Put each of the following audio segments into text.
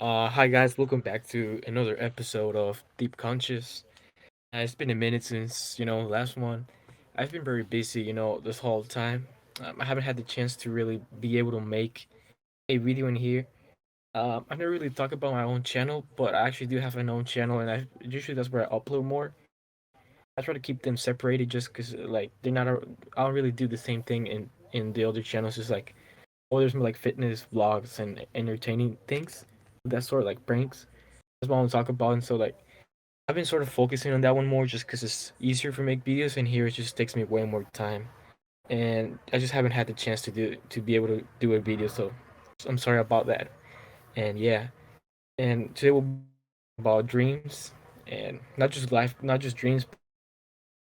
Hi guys, welcome back to another episode of Deep Conscious. It's been a minute since last one. I've been very busy, this whole time. I haven't had the chance to really be able to make a video in here. I never really talk about my own channel, but I actually do have an own channel, and I usually that's where I upload more. I try to keep them separated just because like they're not. I don't really do the same thing in the other channels. It's like there's more like fitness vlogs and entertaining things, that sort of like pranks. That's what I want to talk about. And so like I've been sort of focusing on that one more just because it's easier for make videos, and here it just takes me way more time, and I just haven't had the chance to be able to do a video. So I'm sorry about that. And yeah, and today we'll be about dreams, and not just life, not just dreams,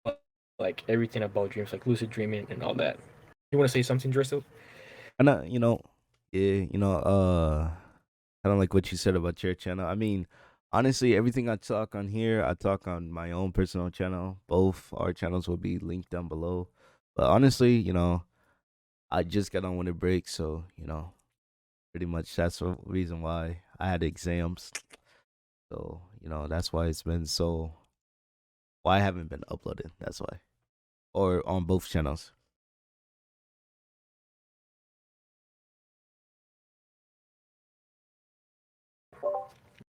but like everything about dreams, like lucid dreaming and all that. You want to say something, Dressel? And yeah, kind of like what you said about your channel. I mean, honestly, everything I talk on here, I talk on my own personal channel. Both our channels will be linked down below. But honestly, I just got on winter break, so pretty much that's the reason why I had exams. So that's why it's been so. Why I haven't been uploading. That's why, or on both channels.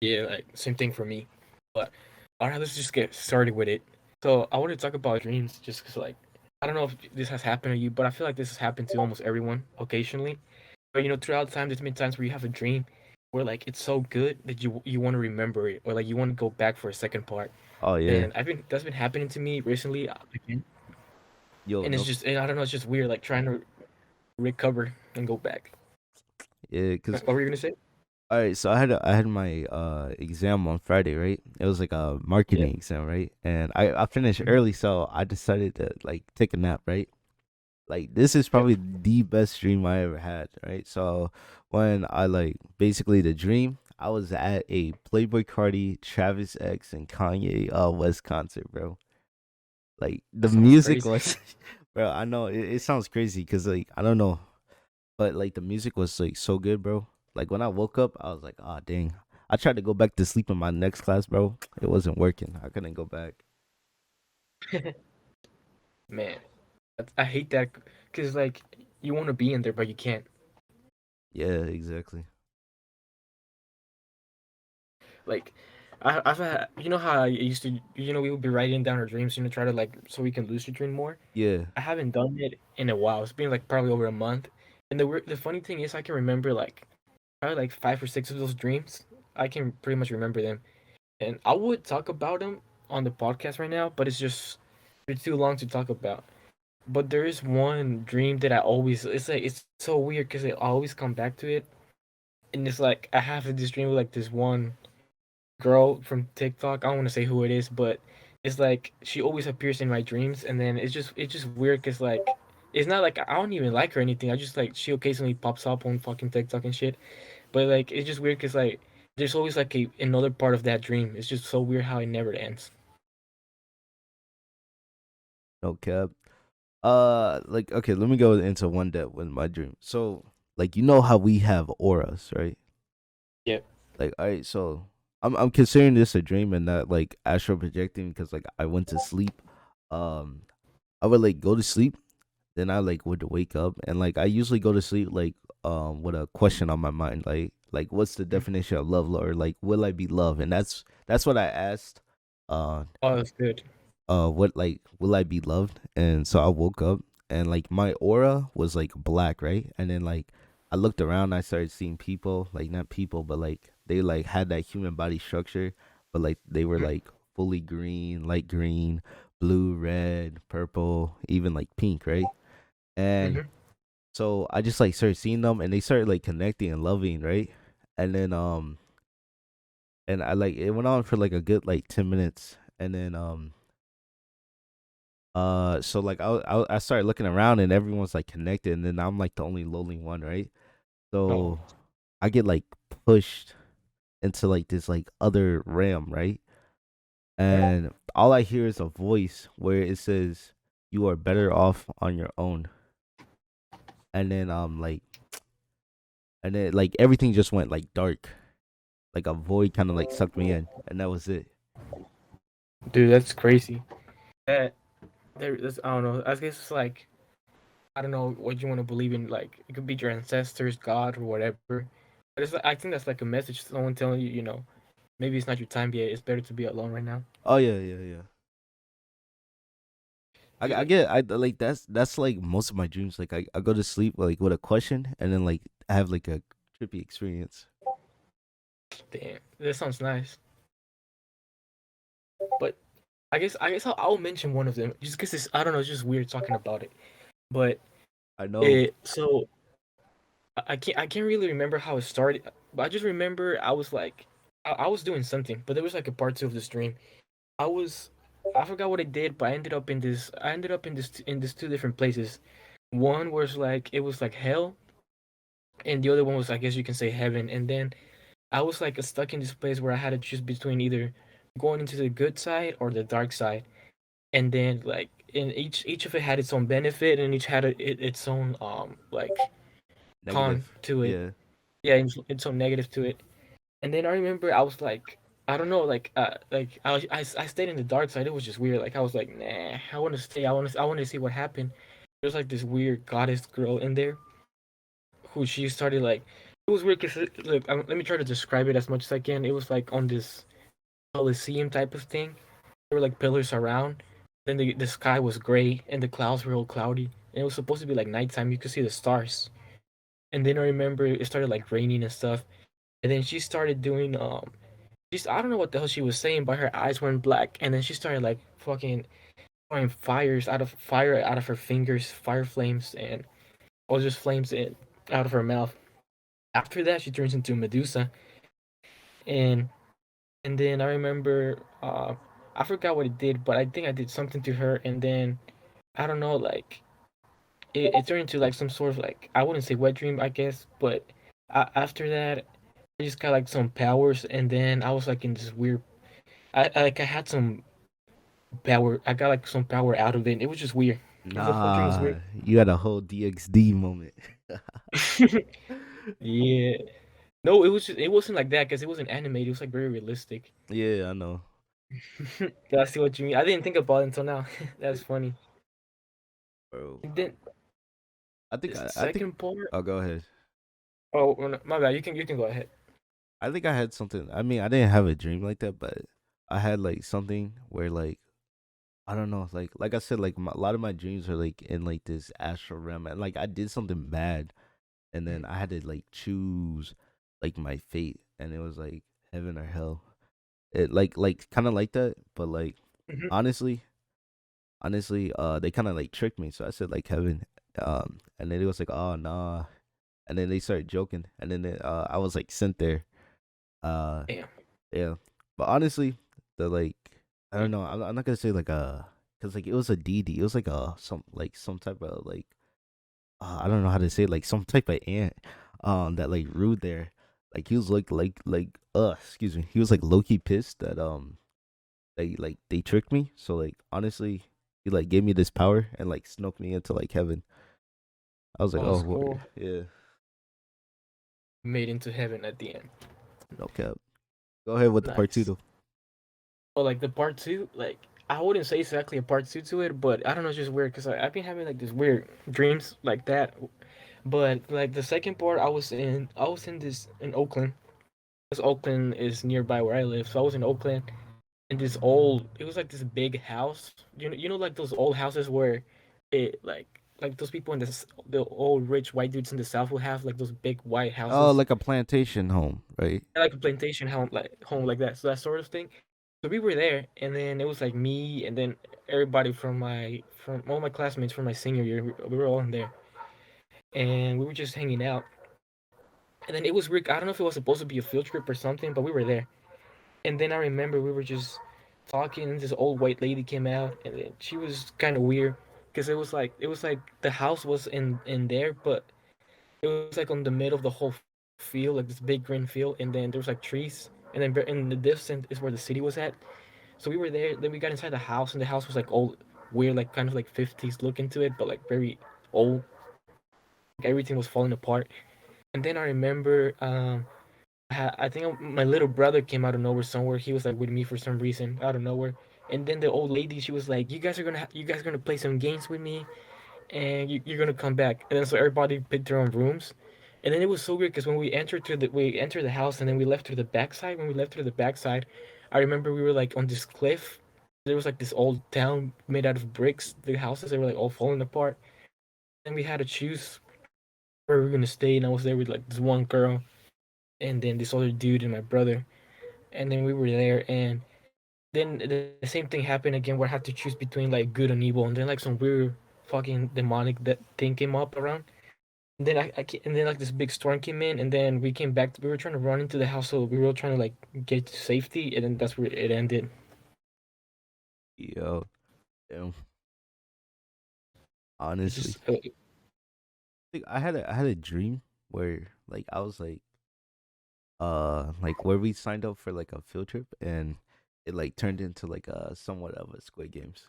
Yeah, like same thing for me. But all right, let's just get started with it. So I want to talk about dreams, just because like I don't know if this has happened to you, but I feel like this has happened to almost everyone occasionally. But throughout time, there's been times where you have a dream where like it's so good that you want to remember it, or like you want to go back for a second part. Oh yeah, And I've been that's been happening to me recently, again. yo, And it's no, just I don't know, it's just weird, like trying to recover and go back. yeah, cause What were you gonna say? all right, so I had my exam on Friday, right? It was like a Yeah. marketing exam, right? And I finished Mhm. early, so I decided to like take a nap, right? Like this is Yep. probably the best dream I ever had, right? So when I like basically the dream, I was at a Playboy Cardi, Travis X, and Kanye West concert, bro. Like the That sounds music crazy. was, bro. I know it sounds crazy because like I don't know, but like the music was like so good, bro. Like when I woke up, I was like, "Ah, dang." I tried to go back to sleep in my next class, bro. It wasn't working. I couldn't go back. Man, I hate that because like you want to be in there, but you can't. Yeah, exactly. Like I've had, how I used to, we would be writing down our dreams, try to like so we can lucid dream more. Yeah. I haven't done it in a while. It's been like probably over a month. And the funny thing is, I can remember like probably like 5 or 6 of those dreams. I can pretty much remember them, and I would talk about them on the podcast right now, but it's too long to talk about. But there is one dream that I always it's like it's so weird because I always come back to it, and it's like I have this dream with like this one girl from TikTok. I don't want to say who it is, but it's like she always appears in my dreams, and then it's just weird because like it's not like I don't even like her or anything. I just like she occasionally pops up on fucking TikTok and shit. But like it's just weird because like there's always like another part of that dream. It's just so weird how it never ends. No cap. Like okay, let me go into one depth with my dream. So, like how we have auras, right? Yeah. Like, all right, so I'm considering this a dream and not like astral projecting because like I went to sleep. Um, I would like go to sleep, then I like would wake up and like I usually go to sleep like with a question on my mind, like what's the Mhm. definition of love, or like will I be loved? And that's what I asked. Uh, Oh, that's good. what like will I be loved? And so I woke up and like my aura was like black, right? And then like I looked around, I started seeing people, like not people, but like they like had that human body structure, but like they were Mhm. like fully green, light green, blue, red, purple, even like pink, right? And Mhm. so I just like started seeing them and they started like connecting and loving, right? And then and I like it went on for like a good like 10 minutes and then so like I started looking around and everyone's like connected, and then I'm like the only lonely one, right? Oh. So I get like pushed into like this like other realm, right? And all I hear is a voice where it says, "You are better off on your own." And then like, and then like everything just went like dark, like a void kind of like sucked me in, and that was it. Dude, that's crazy. That that's I don't know. I guess it's like I don't know what you want to believe in. Like it could be your ancestors, God, or whatever. But it's like, I think that's like a message. Someone telling you, maybe it's not your time yet. It's better to be alone right now. Oh yeah, yeah, yeah. I Dude, get I like that's like most of my dreams. Like I go to sleep like with a question, and then like I have like a trippy experience. damn, that sounds nice. But I guess I'll mention one of them just because it's I don't know. It's just weird talking about it. But I know. it so I can't really remember how it started. But I just remember I was like I was doing something, but there was like a part two of the stream. I was I forgot what I did, but I ended up in this two different places. One was like it was like hell, and the other one was I guess you can say heaven. And then I was like stuck in this place where I had to choose between either going into the good side or the dark side. And then like in each of it had its own benefit, and each had its own like con Negative. to it. Yeah. Yeah, its own negative to it. And then I remember I was like, I don't know, like I stayed in the dark side. It was just weird. Like I was like, nah, I want to stay. I want to see what happened. There's like this weird goddess girl in there who she started like. It was weird because look, let me try to describe it as much as I can. It was like on this coliseum type of thing. There were like pillars around. Then the sky was gray and the clouds were all cloudy. And it was supposed to be like nighttime. You could see the stars. And then I remember it started like raining and stuff. And then she started doing she's I don't know what the hell she was saying, but her eyes went black, and then she started like fucking throwing fire out of her fingers, fire flames, and or just flames out of her mouth. After that, she turns into Medusa, and and then I remember I forgot what it did, but I think I did something to her, and then I don't know, like it turned into like some sort of like I wouldn't say wet dream, I guess, but after that, I just got like some powers, and then I was like in this weird. I had some power. I got like some power out of it. It was just weird. The whole dream was Nah, weird. you had a whole DXD moment. Yeah. No, it wasn't like that because it wasn't animated. It was like very realistic. Yeah, I know, Yeah, I see what you mean. I didn't think about it until now. That's funny. bro. And then I think the I think. second part. Oh, go ahead. Oh, no, my bad. You can go ahead. I think I had something. I mean, I didn't have a dream like that, but I had like something where like I don't know, like I said, like a lot of my dreams are like in like this astral realm, and like I did something bad, and then I had to like choose like my fate, and it was like heaven or hell. It like kind of like that, but like Hmm. honestly, they kind of like tricked me. So I said like heaven, and then it was like oh nah, and then they started joking, and then I was like sent there, uh, Damn. yeah. But honestly, the like I don't know. I'm not gonna say like cause like it was a DD. It was like some type of like I don't know how to say it, like some type of ant that like ruled there. Like he was excuse me. He was like low key pissed that they tricked me. So like honestly, he like gave me this power and like snuck me into like heaven. I was like, Oh, oh it's cool. word, yeah, Made into heaven at the end. no cap. Go ahead with the part two Nice. though. But like the part two, like I wouldn't say exactly a part two to it, but I don't know, it's just weird because I've been having like these weird dreams like that. But like the second part, I was in this in Oakland. Because Oakland is nearby where I live, so I was in Oakland in this old. It was like this big house. You know, like those old houses where it like those people in the old rich white dudes in the South will have like those big white Oh, houses, like a plantation home, right? like a plantation home like that. So that sort of thing. So we were there, and then it was like me, and then everybody from all my classmates from my senior year. We were all in there, and we were just hanging out. And then it was weird. I don't know if it was supposed to be a field trip or something, but we were there. And then I remember we were just talking, and this old white lady came out, and then she was kind of weird because it was like the house was in there, but it was like on the middle of the whole field, like this big green field, and then there was like trees, and then in the distance is where the city was at. So we were there. Then we got inside the house, and the house was like old, weird, like kind of like 50s look into it, but like very old. Like everything was falling apart. And then I remember I think my little brother came out of nowhere somewhere. He was like with me for some reason out of nowhere. And then the old lady, she was like, you guys are gonna play some games with me, and you're gonna come back." And then so everybody picked their own rooms, and then it was so weird because when we entered the house and then we left through the backside. When we left through the backside, I remember we were like on this cliff. There was like this old town made out of bricks. The houses, they were like all falling apart, and we had to choose where we were gonna stay. And I was there with like this one girl, and then this other dude and my brother, and then we were there. And then the same thing happened again where I had to choose between like good and evil, and then like some weird fucking demonic that thing came up around. And then and then like this big storm came in, and then we came back. We were trying to run into the house, so we were trying to like get to safety, and then that's where it ended. Yo, damn. It's Honestly, just think I had a dream where like I was like where we signed up for like a field trip, and it like turned into like a somewhat of a Squid Games,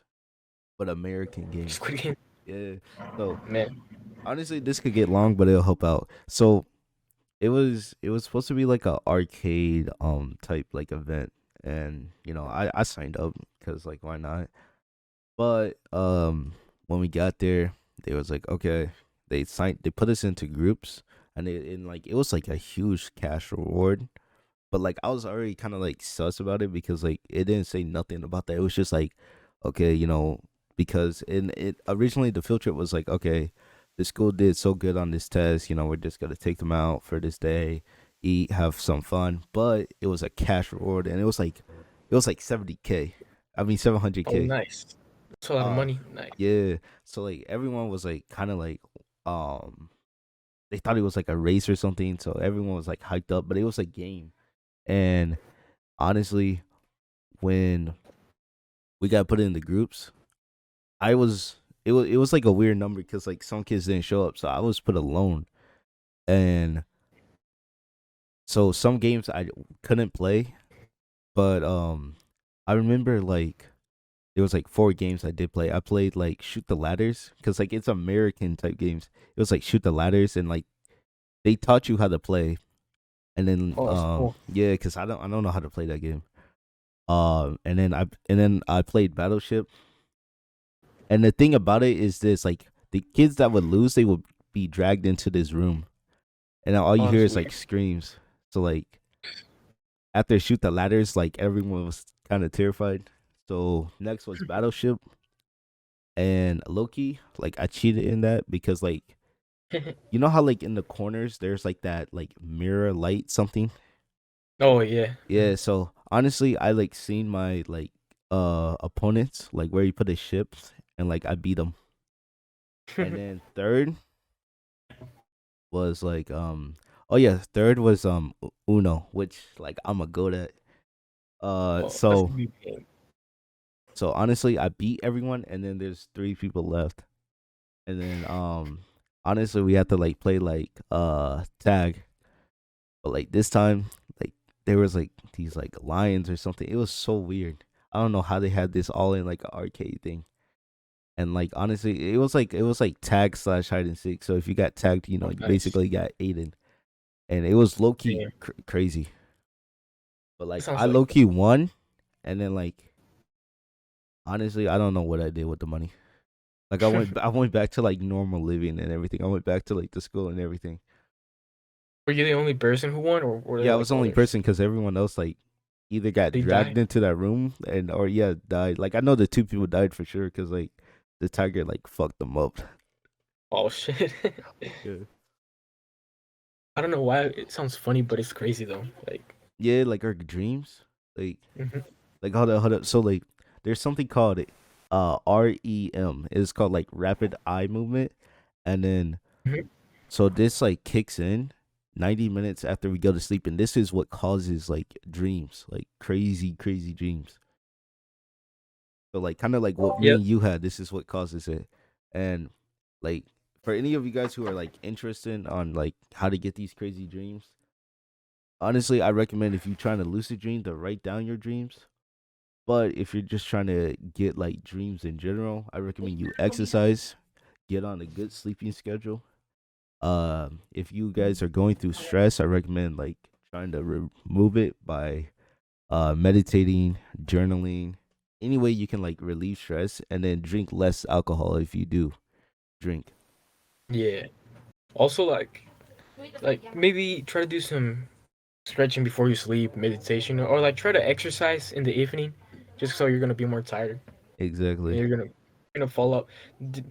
but American game. Squid Game, Yeah. So man. honestly, this could get long, but it'll help out. So it was supposed to be like a arcade type like event, and I signed up because like why not? But when we got there, they was like, okay, they put us into groups, and like it was like a huge cash reward. But like I was already kind of like sus about it because like it didn't say nothing about that. It was just like, okay, because in it originally the field trip was like, okay, the school did so good on this test, we're just gonna take them out for this day, eat, have some fun. But it was a cash reward, and it was like 70K. I mean Oh, 700K. nice. That's a lot of Uh, money. Nice. yeah. So like everyone was like kind of like um they thought it was like a race or something, so everyone was like hyped up, but it was a game. And honestly, when we got put in the groups, I was it was like a weird number because like some kids didn't show up, so I was put alone. And so some games I couldn't play, but I remember like there was like four games I did play. I played like shoot the ladders because like it's American type games. It was like shoot the ladders, and like they taught you how to play. And then Oh, that's cool. yeah, because I don't know how to play that game. And then I played Battleship. And the thing about it is this: like the kids that would lose, they would be dragged into this room, and all you Oh, hear that's is like weird. screams. So like after shoot the ladders, like everyone was kind of terrified. So next was Battleship and Loki. Like I cheated in that because like you know how like in the corners there's like that like mirror light something. Oh yeah. Yeah. So honestly, I like seen my like opponents like where he put his ships, and like I beat him. And then third was like oh yeah, third was Uno, which like I'm a good at. Uh Oh, that's a so good game. so honestly I beat everyone, and then there's three people left. And then honestly we had to like play like tag. But like this time, like there was like these like lions or something. It was so weird. I don't know how they had this all in like an arcade thing. And like honestly, it was like tag slash hide and seek. So if you got tagged, Oh, you nice. basically got Aiden, and it was low key Damn. crazy. But That like sounds I like low key won, and then like honestly, I don't know what I did with the money. Like I went back to like normal living and everything. I went back to like the school and everything. Were you the only person who won, or were there Yeah, I was like the only others? person because everyone else like either got They dragged died. into that room and or yeah died. Like I know the two people died for sure because like the tiger like fucked them up. Oh shit. Yeah, I don't know why it sounds funny, but it's crazy though. Like, yeah, like our dreams, like mhm, hold up. So like there's something called REM. It's called like rapid eye movement, and then mhm. so this like kicks in 90 minutes after we go to sleep, and this is what causes like dreams, like crazy crazy dreams. So like kind of like what me Yep. and you had, this is what causes it. And like for any of you guys who are like interested on like how to get these crazy dreams, honestly, I recommend if you're trying to lucid dream to write down your dreams. But if you're just trying to get like dreams in general, I recommend you exercise, get on a good sleeping schedule. If you guys are going through stress, I recommend like trying to remove it by meditating, journaling, any way you can like relieve stress, and then drink less alcohol if you do drink. Yeah. Also, like maybe try to do some stretching before you sleep, meditation, or like try to exercise in the evening, just so you're gonna be more tired and Exactly. you're gonna fall up.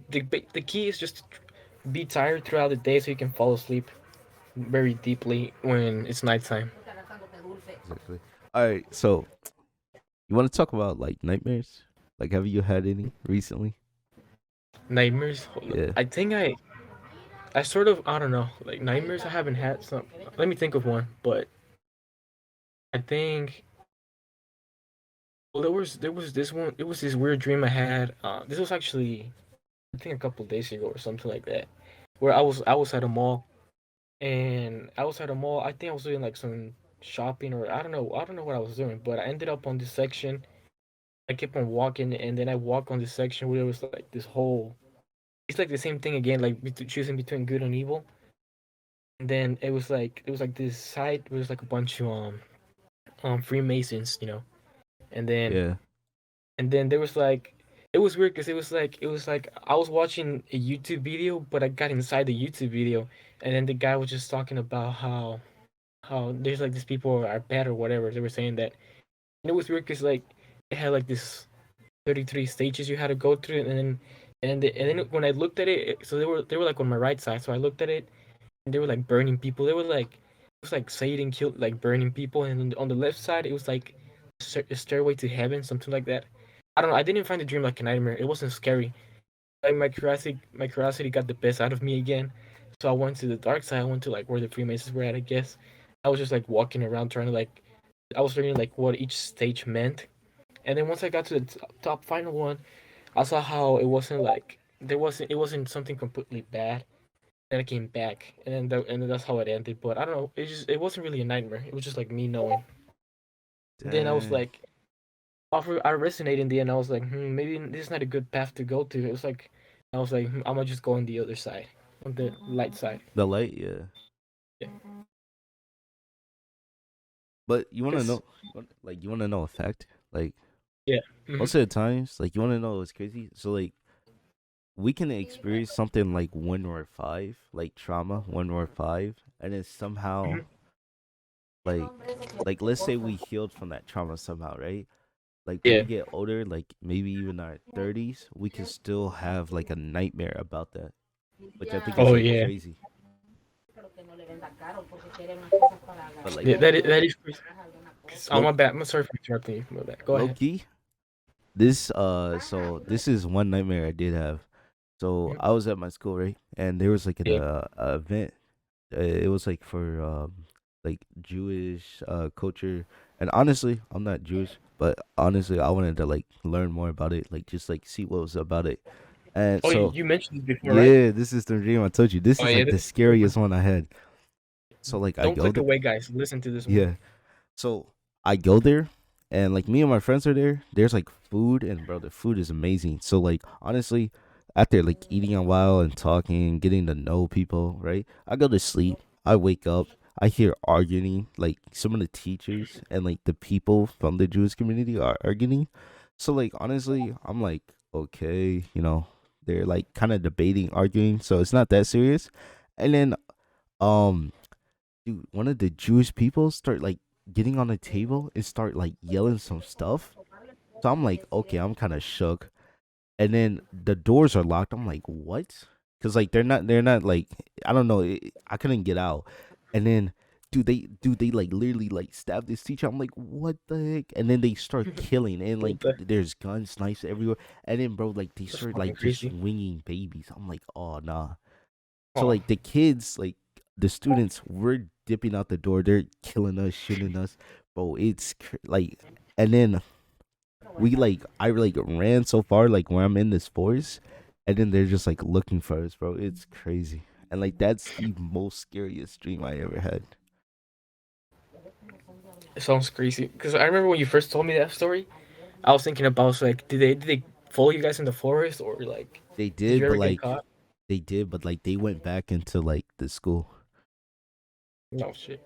The key is just to be tired throughout the day so you can fall asleep very deeply when it's nighttime. Exactly. All right. So you want to talk about like nightmares? Like, have you had any recently? Nightmares. Hold up. Yeah. I think I sort of I don't know like nightmares I haven't had some. Let me think of one, but I think well there was this one. It was this weird dream I had. This was actually I think a couple days ago or something like that, where I was at a mall and I was at a mall. I think I was doing like some shopping or I don't know what I was doing, but I ended up on this section. I kept on walking and then I walk on this section where there was like this whole. It's like the same thing again, like choosing between good and evil. And then it was like this site was like a bunch of Freemasons, and then Yeah. and then there was like it was weird because it was like I was watching a YouTube video, but I got inside the YouTube video, and then the guy was just talking about how there's like these people are bad or whatever. They were saying that, and it was weird because like it had like this 33 stages you had to go through, and then when I looked at it, so they were like on my right side, so I looked at it, and they were like burning people. They were like it was like Satan killed like burning people, and on the left side it was like a stairway to heaven, something like that. I don't know. I didn't find the dream like a nightmare. It wasn't scary. Like my curiosity got the best out of me again. So I went to the dark side. I went to like where the Freemasons were at. I guess I was just like walking around trying to like I was learning like what each stage meant. And then once I got to the top final one, I saw how it wasn't like it wasn't something completely bad. Then I came back, and then that's how it ended. But I don't know. It wasn't really a nightmare. It was just like me knowing. Then I was Dang. like, I resonated in the end. I was like, maybe this is not a good path to go to. It was like, I was like, I'm gonna just go on the other side, on the light side. The light, yeah. Yeah, But you want to cause know, like, you want to know a fact? Like, yeah, hmm most of the times, like, you want to know what's crazy? So, like, we can experience something like 1 or 5, like trauma, 1 or 5, and then somehow, hmm like, let's say we healed from that trauma somehow, right? Like when yeah. we get older, like maybe even our 30s, we can still have like a nightmare about that, which I think is Oh like yeah, crazy. But like yeah. That is crazy. Oh low my bad. I'm sorry for interrupting you. My bad. Go low ahead. key, so this is one nightmare I did have. So Mhm. I was at my school, right? And there was like Yeah. a event. It was like for like Jewish culture. And honestly, I'm not Jewish, but honestly, I wanted to like learn more about it, like just like see what was about it. And Oh, you, so you mentioned this before, right? yeah, this is the dream I told you. This Oh is yeah. like the This is a good one. scariest one I had. So like I Don't go click there. away, guys. Listen to this one. Yeah. So I go there, and like me and my friends are there. There's like food, and bro, the food is amazing. So like honestly, after like eating a while and talking, getting to know people, right? I go to sleep. I wake up. I hear arguing. Like some of the teachers and like the people from the Jewish community are arguing. So like honestly, I'm like, okay, they're like kind of debating, arguing. So it's not that serious. And then um dude, one of the Jewish people start like getting on the table and start like yelling some stuff. So I'm like, okay, I'm kind of shook. And then the doors are locked. I'm like, what? Because like they're not like I don't know. I couldn't get out. And then do they like literally like stab this teacher? I'm like, what the heck? And then they start killing and What like the? there's guns, knives everywhere. And then bro, like they That's start fucking like just crazy. swinging babies. I'm like, oh nah. So Oh, like the kids, like the students, we're dipping out the door. They're killing us, shooting us, bro. Like, and then I like ran so far, like where I'm in this forest, and then they're just like looking for us, bro. It's crazy, and like that's the most scariest dream I ever had. it sounds crazy. Because I remember when you first told me that story, I was thinking about like, did they follow you guys in the forest or like, They did you did, but ever get like caught? they went back into like the school. No shit.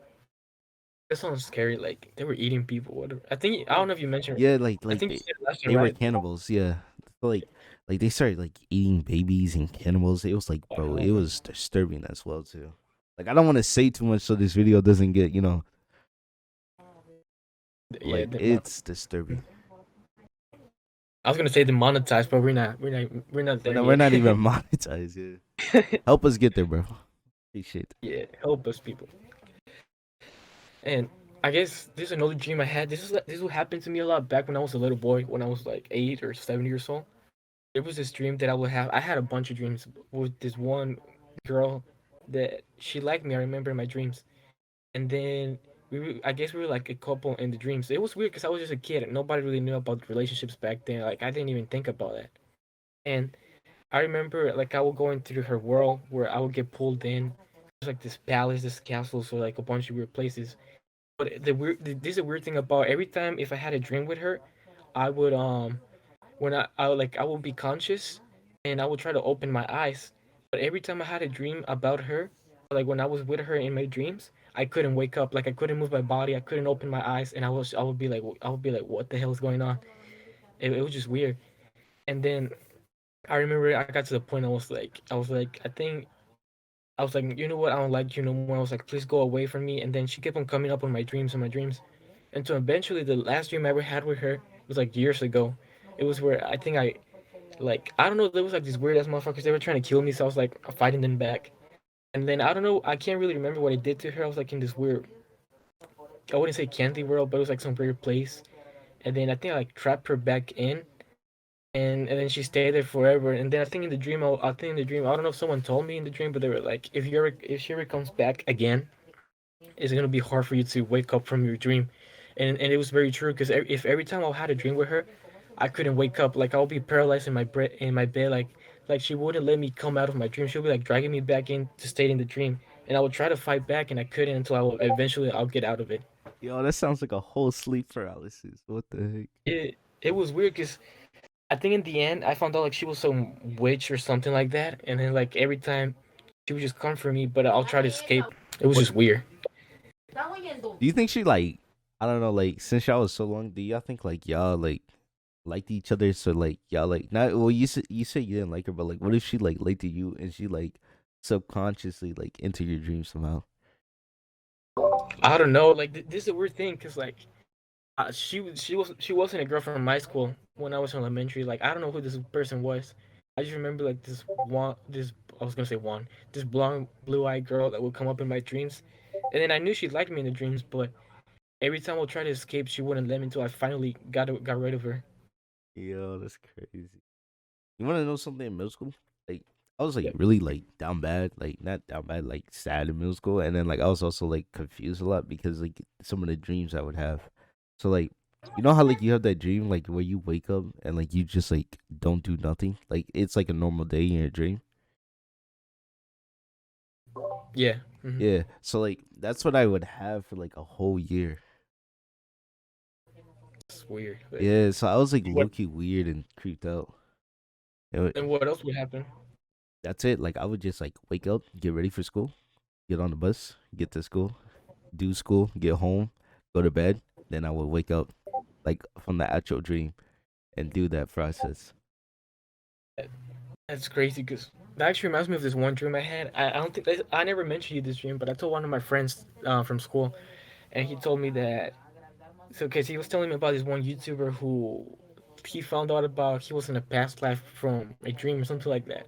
That sounds scary. Like they were eating people. Whatever. I think I don't Well, know if you mentioned. yeah, I like think you said it last time, they were right? cannibals. Yeah, so, like they started like eating babies and cannibals. It was like, Oh, bro, hell it no. was disturbing as well too. Like I don't want to say too much so this video doesn't get Yeah, like it's disturbing. I was gonna say demonetized, but we're not there We're yet. not even monetized. Yeah, help us get there, bro. Appreciate it. Yeah, help us, people. And I guess this is another dream I had. This will happen to me a lot back when I was a little boy, when I was like 8 or 7 years old. There was this dream that I would have. I had a bunch of dreams with this one girl that she liked me. I remember in my dreams, and then I guess we were like a couple in the dreams. It was weird because I was just a kid and nobody really knew about relationships back then. Like I didn't even think about that. And I remember like I would go into her world where I would get pulled in. There's like this palace, this castle, so like a bunch of weird places. But this is a weird thing about every time if I had a dream with her, I would when I would be conscious and I would try to open my eyes. But every time I had a dream about her, like when I was with her in my dreams, I couldn't wake up. Like I couldn't move my body, I couldn't open my eyes, and I would be like, what the hell is going on? It was just weird. And then I remember I got to the point I was like, you know what, I don't like you no more. I was like, please go away from me. And then she kept on coming up on my dreams and my dreams. And so eventually, the last dream I ever had with her was like years ago. It was where I think I don't know, there was like these weird ass motherfuckers. They were trying to kill me, so I was like fighting them back. And then I don't know, I can't really remember what I did to her. I was like in this weird, I wouldn't say candy world, but it was like some weird place. And then I think I like trapped her back in, and then she stayed there forever. And then I think in the dream, I don't know if someone told me in the dream, but they were like, if she ever comes back again, it's gonna be hard for you to wake up from your dream. And it was very true because if every time I had a dream with her, I couldn't wake up. Like I'll be paralyzed in my bed. Like she wouldn't let me come out of my dream. She'll be like dragging me back in to stay in the dream, and I would try to fight back, and I couldn't until eventually I'll get out of it. Yo, that sounds like a whole sleep paralysis. What the heck? It was weird because I think in the end I found out like she was some witch or something like that, and then like every time she would just comfort me, but I'll try to escape. It was What just weird. do you think she like? I don't know. Like since y'all was so long, do y'all think like y'all like liked each other? So like y'all like not. Well, you said you didn't like her, but like what if she like liked you and she like subconsciously like into your dreams somehow? I don't know. Like this is a weird thing because like she wasn't a girl from my school when I was in elementary. Like I don't know who this person was. I just remember like this I was gonna say one this blonde blue eyed girl that would come up in my dreams, and then I knew she liked me in the dreams, but every time I would try to escape, she wouldn't let me until I finally got rid of her. Yo, that's crazy. You want to know something in middle school? Like, I was like Yep. really like down bad, like not down bad, like sad in middle school, and then like I was also like confused a lot because like some of the dreams I would have. So like, you know how like you have that dream like where you wake up and like you just like don't do nothing, like it's like a normal day in your dream. Yeah. Yeah, so like that's what I would have for like a whole year. It's weird. Like, Yeah, so I was like what low key weird and creeped out. and what else would happen? That's it. Like I would just like wake up, get ready for school, get on the bus, get to school, do school, get home, go to bed. Then I would wake up like from the actual dream and do that process. That's crazy because that actually reminds me of this one dream I had. I don't think I never mentioned you this dream, but I told one of my friends from school, and he told me that because he was telling me about this one YouTuber who he found out about he was in a past life from a dream or something like that.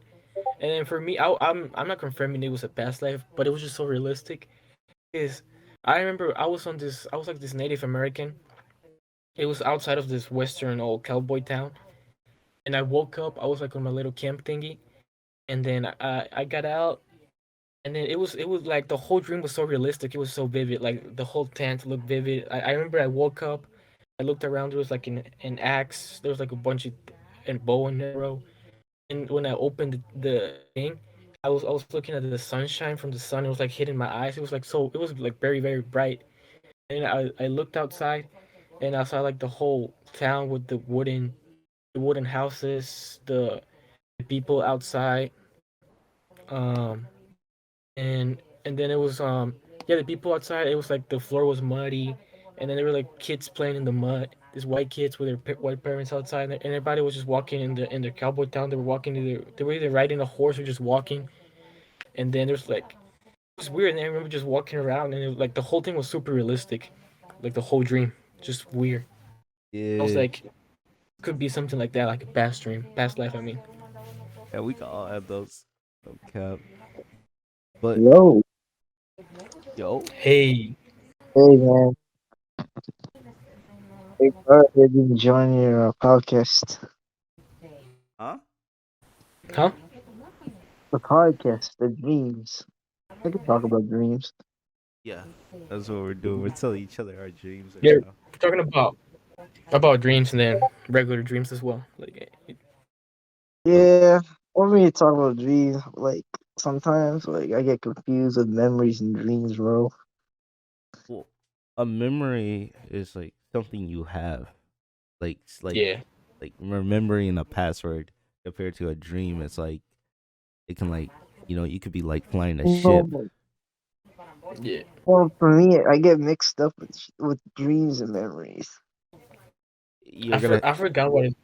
And then for me, I'm not confirming it was a past life, but it was just so realistic. Is I remember I was like this Native American. It was outside of this western old cowboy town, and I woke up. I was like on my little camp thingy, and then I got out, and then it was like the whole dream was so realistic. It was so vivid. Like the whole tent looked vivid. I remember I woke up, I looked around. There was like an axe. There was like a bunch of and bow and arrow. And when I opened the thing, I was looking at the sunshine from the sun. It was like hitting my eyes. It was like so. It was like very very bright. And I looked outside, and I saw like the whole town with the wooden houses, the people outside. Um, and then it was Yeah, the people outside. It was like the floor was muddy, and then there were like kids playing in the mud. These white kids with their white parents outside, and everybody was just walking in their cowboy town. They were walking either they were either riding a horse or just walking. And then there's like it was weird. And I remember just walking around, and like the whole thing was super realistic, like the whole dream, just weird. I was Yeah, like, could be something like that, like a past dream, past life. I mean, yeah, we can all have those. No cap. But Yo, yo, hey, hey man, hey, bro, I've been enjoying your podcast. huh? huh? The podcast, the dreams. I can talk about dreams. Yeah, that's what we're doing. We're telling each other our dreams right Yeah, now. we're talking about dreams and then regular dreams as well. Like, Look, Yeah, want me to talk about dreams? Like sometimes, like I get confused with memories and dreams, bro. well, a memory is like something you have, like yeah, like remembering a password compared to a dream. It's like it can like you could be like flying a No, ship. yeah. well, for me, I get mixed up with dreams and memories. You're gonna I forgot what it,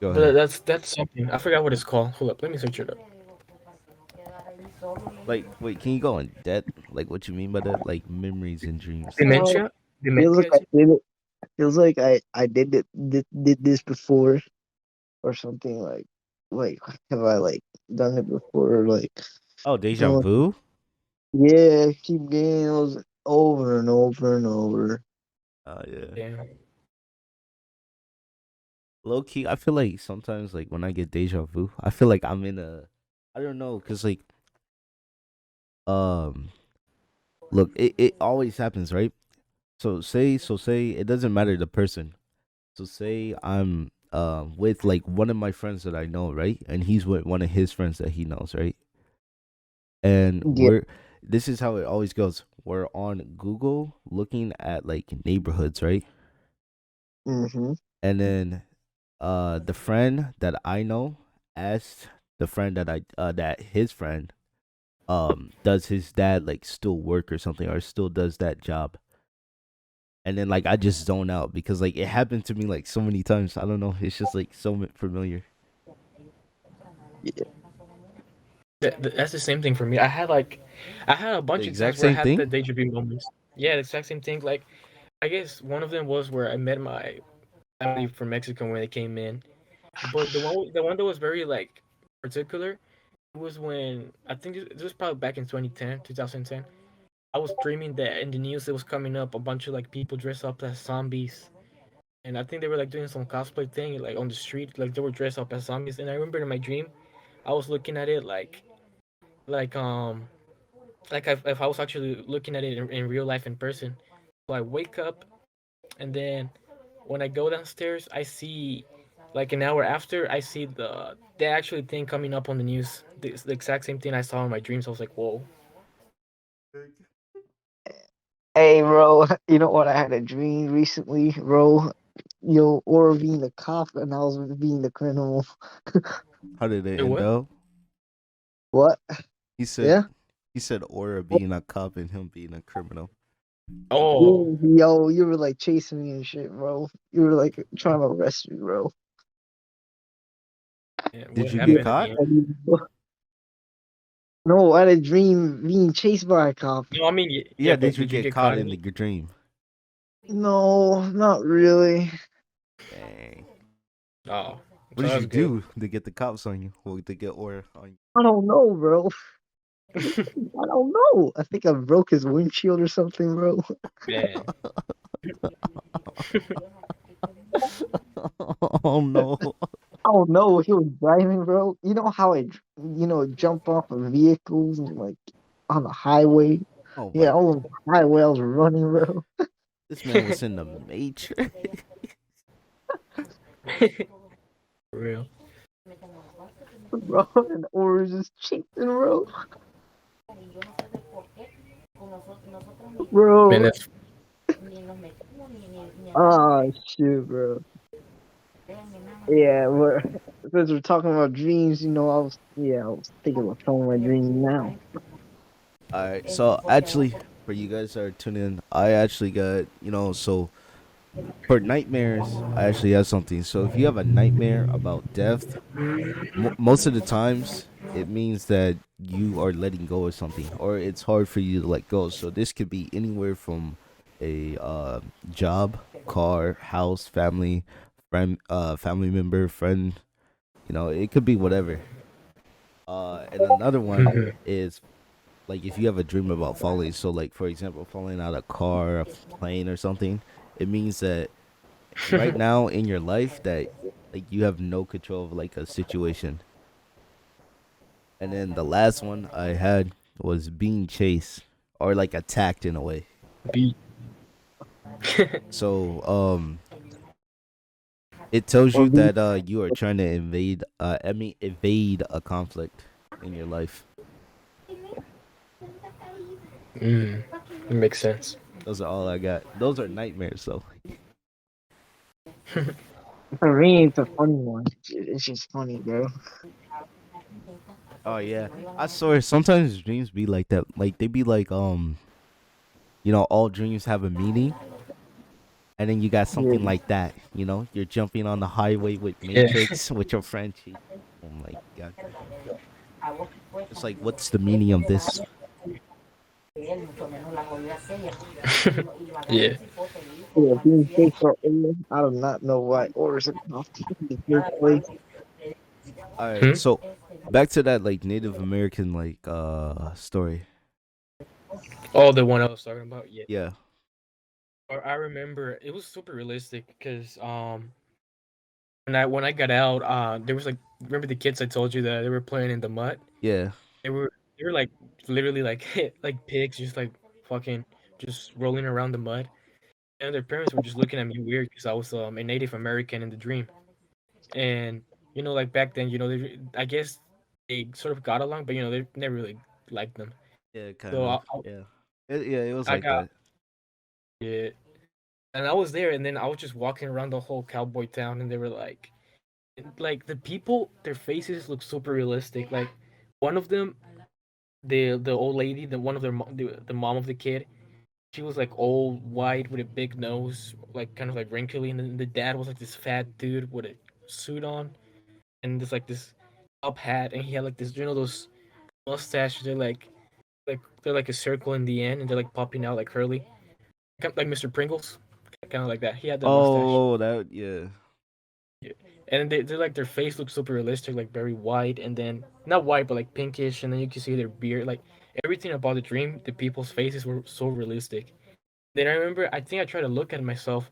go but ahead. that's something. I forgot what it's called. Hold up, let me search it up. Like, wait, can you go in depth? Like, what you mean by that? Like memories and dreams. Uh, Dementia, feels like dementia. I did it. Feels like I did this before or something. Like have I like done it before? Like Oh, deja doing vu. Yeah, keep getting those over and over and over. Oh yeah. Yeah, Low key, I feel like sometimes like when I get deja vu, I feel like I'm in a, I don't know, cause like um, look, it always happens, right? So say it doesn't matter the person. So say I'm with like one of my friends that I know, right? And he's with one of his friends that he knows, right? And Yeah. this is how it always goes. We're on Google looking at like neighborhoods, right? Mm-hmm. And then the friend that I know asked the friend that his friend does his dad like still work or something or still does that job. And then like I just zone out because like it happened to me like so many times. I don't know. It's just like so familiar. Yeah. that's the same thing for me. I had a The bunch of exact times where I same had the thing. deja vu moments. Yeah, the exact same thing. Like, I guess one of them was where I met my family from Mexico when they came in. But the one that was very like particular was when I think this was probably back in 2010, 2010. I was dreaming that in the news it was coming up a bunch of like people dressed up as zombies, and I think they were like doing some cosplay thing like on the street, like they were dressed up as zombies. And I remember in my dream, I was looking at it like like if I was actually looking at it in real life in person. So I wake up, and then when I go downstairs, I see like an hour after I see the actual thing coming up on the news. The exact same thing I saw in my dreams. I was like, whoa. Hey, bro. You know what? I had a dream recently, bro. Or being the cop and I was being the criminal. How did it Wait, end what? up? What? He said Yeah. he said Aura being a cop and him being a criminal. Oh, Yeah, yo, you were like chasing me and shit, bro. You were like trying to arrest me, bro. yeah, Did what you get Yeah. happened at the caught? end? No, I had a dream being chased by a cop. No, I mean, yeah, Yeah, did but you did you get get caught caught in in the it? dream? No, not really. Dang. Oh, What so did you that's good. do to get the cops on you? Or to get Aura on I don't know, bro. I don't know. I think I broke his windshield or something, bro. Man, you? Oh no. I don't know. He was driving, bro. You know how jump off of vehicles and like on the highway. Oh Yeah, my, I was on the highway. I was running, bro. this man was in the Matrix. for real. Bro, and or was just chasing, bro. Man, Bro. that's Oh shit, bro. Yeah, because we're talking about dreams, I was thinking about telling my dream now. All right. So actually, for you guys that are tuning in, I actually got, so for nightmares, I actually have something. So if you have a nightmare about death, most of the times it means that you are letting go of something, or it's hard for you to let go. So this could be anywhere from a job, car, house, family, friend, family member, friend. It could be whatever. And another one Mhm. is like if you have a dream about falling. So like for example, falling out of a car, a plane, or something. It means that right now in your life that like you have no control of like a situation. And then the last one I had was being chased or like attacked in a way. Beat. So it tells Or you be that you are trying to evade a conflict in your life. Mm, it makes sense. Those are all I got. Those are nightmares though. for me, it's a funny one. It's just funny, bro. Oh yeah. I swear sometimes dreams be like that. Like they be like all dreams have a meaning. And then you got Yeah, something like that, you're jumping on the highway with Yeah. Matrix with your friend. Oh my god. It's like, what's the meaning of this? Yeah. yeah. Being chased for oil, I do not know why oil is enough in the first place. All right, Hmm? so back to that like Native American like story. Oh, the one I was talking about. Yeah. Yeah, Or I remember it was super realistic because when I got out, there was like remember the kids I told you that they were playing in the mud. yeah, They were they were like literally like like pigs, just like fucking just rolling around the mud. And their parents were just looking at me weird because I was a Native American in the dream. And like back then, I guess they sort of got along, but they never really liked them. yeah, kind So of, yeah. It was I like got that. it, and I was there, and then I was just walking around the whole cowboy town, and they were like the people, their faces look super realistic. Like one of them, the old lady, the one of their the mom of the kid, she was like old, white with a big nose, like kind of like wrinkly, and then the dad was like this fat dude with a suit on and this like this top hat, and he had like this, those mustaches. Like they're like a circle in the end, and they're like popping out like curly, kind of like Mr. Pringles, kind of like that. He had that mustache. Oh, that, yeah. Yeah. And they're like their face looks super realistic, like very white, and then not white, but like pinkish, and then you can see their beard. Like everything about the dream, the people's faces were so realistic. Then I remember, I think I tried to look at myself,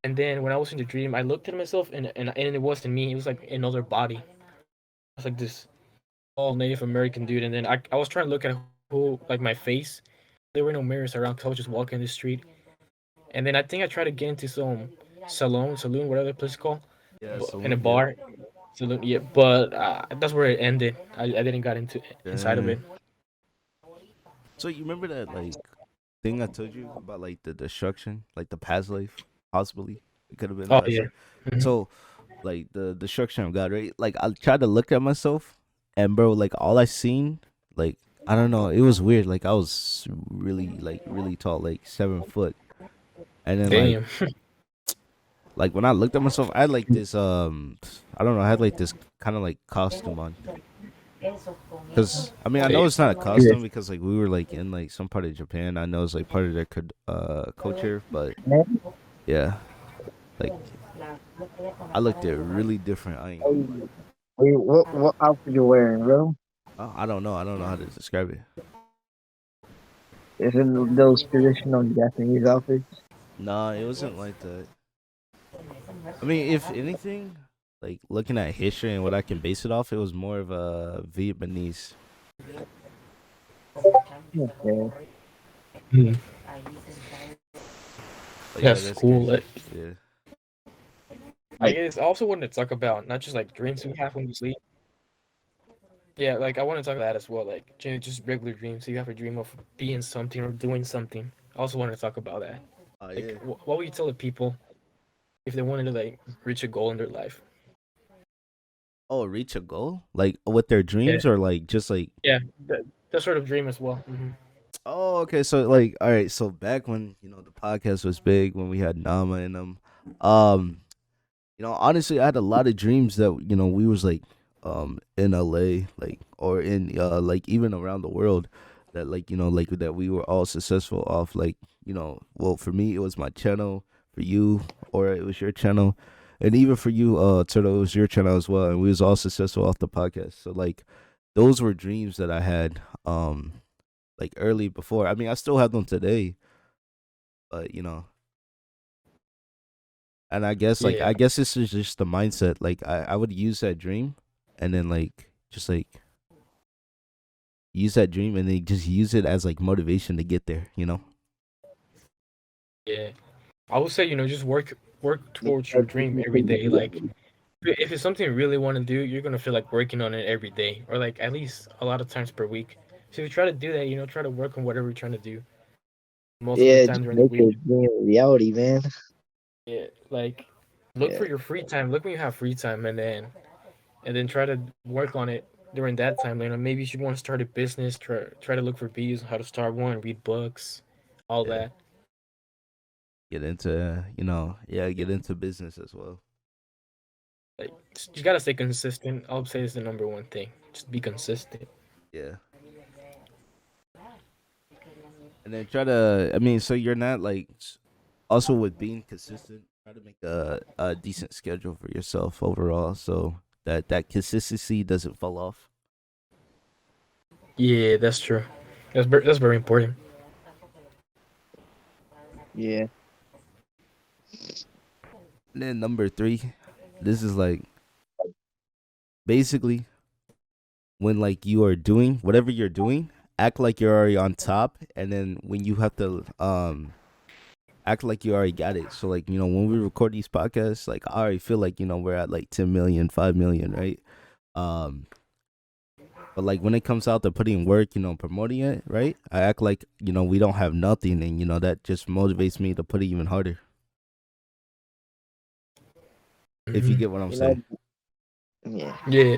and then when I was in the dream, I looked at myself, and it wasn't me. It was like another body. It was like this all Native American dude, and then I was trying to look at who like my face. There were no mirrors around, cause I was just walking the street, and then I think I tried to get into some saloon, whatever the place is called, Yeah, in a saloon, yeah. bar. Saloon, yeah, but that's where it ended. I didn't got into inside of Damn. it. So you remember that like thing I told you about like the destruction, like the past life, possibly it could have been a Oh past yeah. life. Mhm. So like the destruction of God, right? Like I tried to look at myself, and bro, like all I seen, like I don't know, it was weird. Like I was really tall, like 7 foot, and then Damn. like when I looked at myself, I had like this I don't know, I had like this kind of like costume on. Cause I mean I know Damn. it's not a Yeah. costume because like we were like in like some part of Japan. I know it's like part of their culture, but Man, yeah, like I looked at really different. I ain't gonna lie. wait, wait, what outfit you wearing, bro? I don't know. I don't know how to describe it. Is it those traditional Japanese outfits? Nah, it wasn't like that. I mean, if anything, like looking at history and what I can base it off, it was more of a Vietnamese. Okay. Mhm. But yeah, That's that's cool. crazy. Yeah. I Like, guess I also wanted to talk about not just like dreams we have when we sleep. Yeah, like I want to talk about that as well. Like just regular dreams. So you have a dream of being something or doing something. I also want to talk about that. Oh Like, yeah. what would you tell the people if they wanted to like reach a goal in their life? Oh, reach a goal like with their Yeah, dreams or like just like yeah, that sort of dream as well. Oh, okay. So like, all right. So back when the podcast was big, when we had Nama in them, um, honestly, I had a lot of dreams that we was like, in LA, like, or in like even around the world, that like like that we were all successful off like well, for me it was my channel, for you, or it was your channel, and even for you, Turtle, it was your channel as well, and we was all successful off the podcast. So like, those were dreams that I had, like early before. I mean, I still have them today, but and Yeah, I guess this is just the mindset. Like I would use that dream, and then like just like use that dream, and then just use it as like motivation to get there. yeah. I would say, just work Yeah, towards your that's what dream you every think day. about Like if it's something you really want to do, you're gonna feel like working on it every day, or like at least a lot of times per week. So if you try to do that, try to work on whatever you're trying to do most of the Yeah, time just during the make week. your dream a reality, man. Yeah, like look Yeah, for your free time. Look when you have free time, and then try to work on it during that time. Maybe if you want to start a business, try to look for videos on how to start one, read books, all Yeah, that. get into yeah, get into business as well. Like you gotta stay consistent. I'll say is the number one thing. Just be consistent. Yeah, and then try to. I mean, so you're not like also with being consistent. Try to make a decent schedule for yourself overall, so that consistency doesn't fall off. Yeah, that's true. That's very important. yeah. And then number three, this is like basically when like you are doing whatever you're doing, act like you're already on top, and then when you have to act like you already got it. So like when we record these podcasts, like I already feel like we're at like 10 million, 5 million, right? Um, but like when it comes out to putting work, promoting it, right? I act like we don't have nothing, and that just motivates me to put it even harder. If you Hmm. get what I'm You know, saying. yeah. Yeah.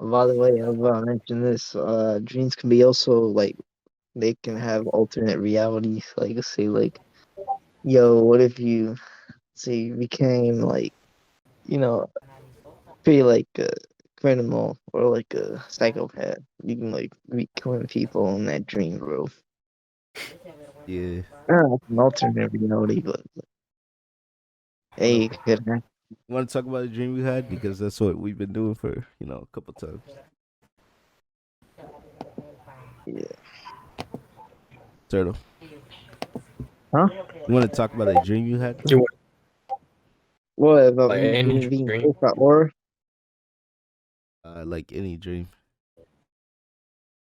By the way, I've mentioned this. Dreams can be also like they can have alternate realities. Like, say, like, yo, what if you say you became like, you know, pretty like a criminal or like a psychopath? You can like be killing people in that dream, bro. Yeah. It's an alternate reality, but hey, Well, it could happen. you want to talk about the dream we had, because that's what we've been doing for a couple times. Yeah. Turtle, Huh? you want to talk about a dream you had? You want What about like me any being dream, killed by or Like any dream.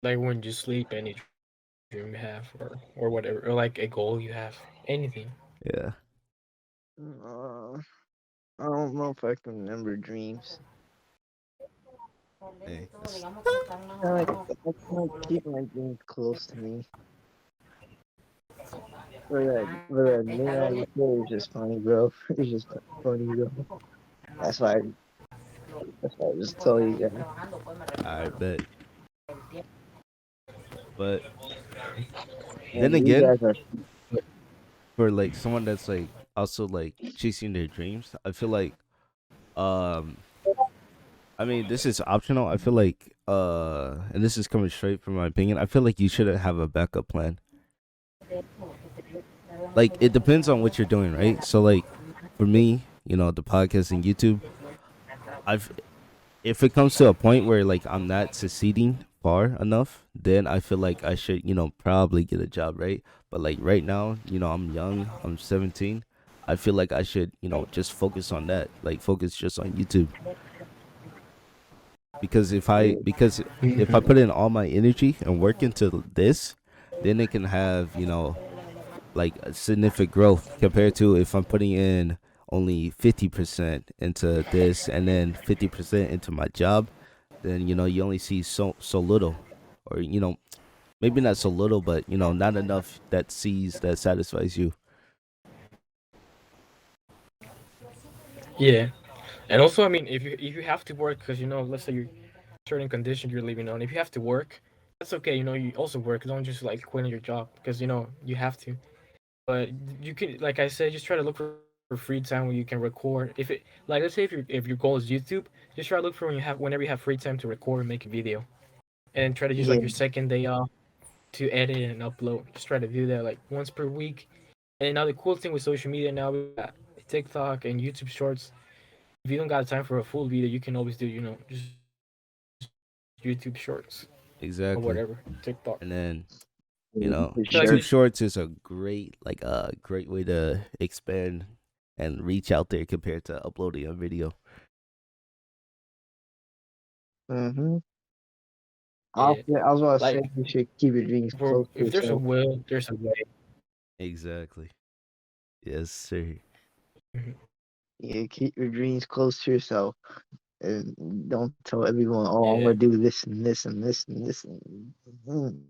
like when you sleep, any dream you have, or whatever, or like a goal you have, anything. Yeah. uh, I don't know if I can remember dreams. Hey, that's I keep my dreams close to me. For that midnight report is just funny, bro. It's just funny, bro. That's why. That's why I just tell you guys. I bet. But then And you again, guys are. for like someone that's like also like chasing their dreams, I feel like um I mean, this is optional. I feel like and this is coming straight from my opinion, I feel like you shouldn't have a backup plan. Like it depends on what you're doing, right? So like for me, the podcast and YouTube, I've if it comes to a point where like I'm not succeeding far enough, then I feel like I should, probably get a job, right? But like right now, I'm young, I'm 17. I feel like I should, just focus on that, like focus just on YouTube. Because if I Hmm. put in all my energy and work into this, then it can have, like a significant growth compared to if I'm putting in only 50% into this and then 50% into my job, then you only see so little, or maybe not so little, but not enough that satisfies you. Yeah, and also, I mean, if you have to work, because let's say you're certain condition you're living on, if you have to work, that's okay. You know, you also work. Don't just like quit on your job because you know you have to. But you can, like I said, just try to look for free time where you can record. If it, like, let's say if your goal is YouTube, just try to look for whenever you have free time to record and make a video, and try to use like Yeah. your second day off to edit and upload. Just try to do that like once per week. And now the cool thing with social media now, we got TikTok and YouTube Shorts. If you don't got time for a full video, you can always do just YouTube Shorts or whatever Exactly. TikTok. And then Yeah, you know, for So like, YouTube sure. Shorts is a great way to expand and reach out there compared to uploading a video. Mm-hmm. yeah, I was about to say like you should keep your dreams close to if there's a yourself. will, there's a way. Exactly. Yes, sir. Mhm. Yeah, keep your dreams close to yourself, and don't tell everyone, "Oh, I'm Yeah, gonna do this and this and this and this." And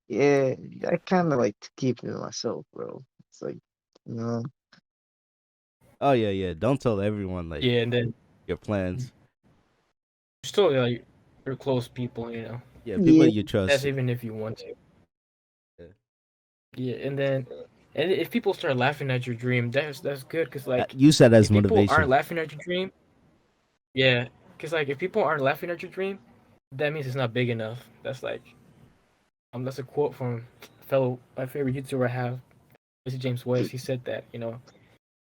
yeah, I kind of like to keep it to myself, bro. It's like, you know, Oh yeah, yeah. Don't tell everyone like yeah, and then your plans. still like you're close people, you know. Yeah, people yeah, you That's trust. even if you want to. Yeah. Yeah, and if people start laughing at your dream, that's good because like Use that as if people motivation. aren't laughing at your dream, yeah, because like if people aren't laughing at your dream, that means it's not big enough. That's like that's a quote from fellow my favorite YouTuber I have, Mr. James West. He said that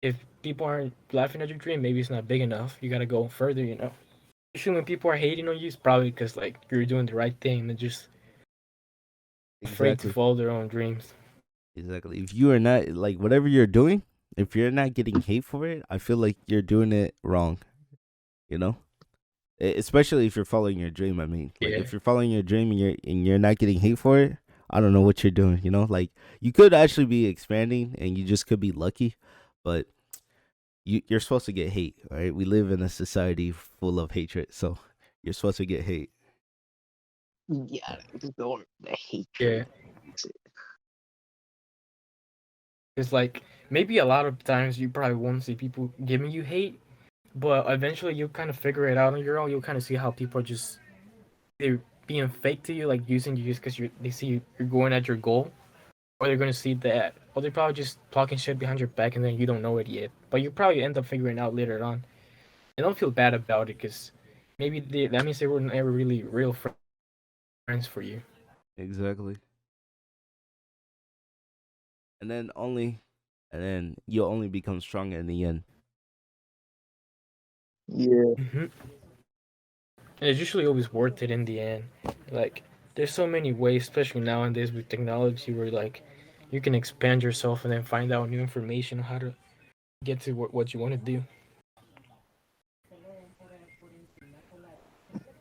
if people aren't laughing at your dream, maybe it's not big enough. You gotta go further, you know. Usually when people are hating on you, it's probably because like you're doing the right thing. They're just afraid to Exactly. follow their own dreams. Exactly. If you are not like whatever you're doing, if you're not getting hate for it, I feel like you're doing it wrong. You know, especially if you're following your dream. I mean, like Yeah, if you're following your dream and you're not getting hate for it, I don't know what you're doing. You know, like you could actually be expanding and you just could be lucky, but you're supposed to get hate. Right? We live in a society full of hatred, so you're supposed to get hate. yeah, just don't the hatred. yeah. It's like maybe a lot of times you probably won't see people giving you hate, but eventually you'll kind of figure it out on your own. You'll kind of see how people are just they're being fake to you, like using you just because they see you're going at your goal, or they're gonna see that, or they're probably just talking shit behind your back and then you don't know it yet. But you probably end up figuring out later on, and don't feel bad about it because maybe that means they were never really real friends for you. Exactly. And then you'll only become stronger in the end. Yeah, Hmm. And it's usually always worth it in the end. Like there's so many ways, especially nowadays with technology, where like you can expand yourself and then find out new information on how to get to what you want to do.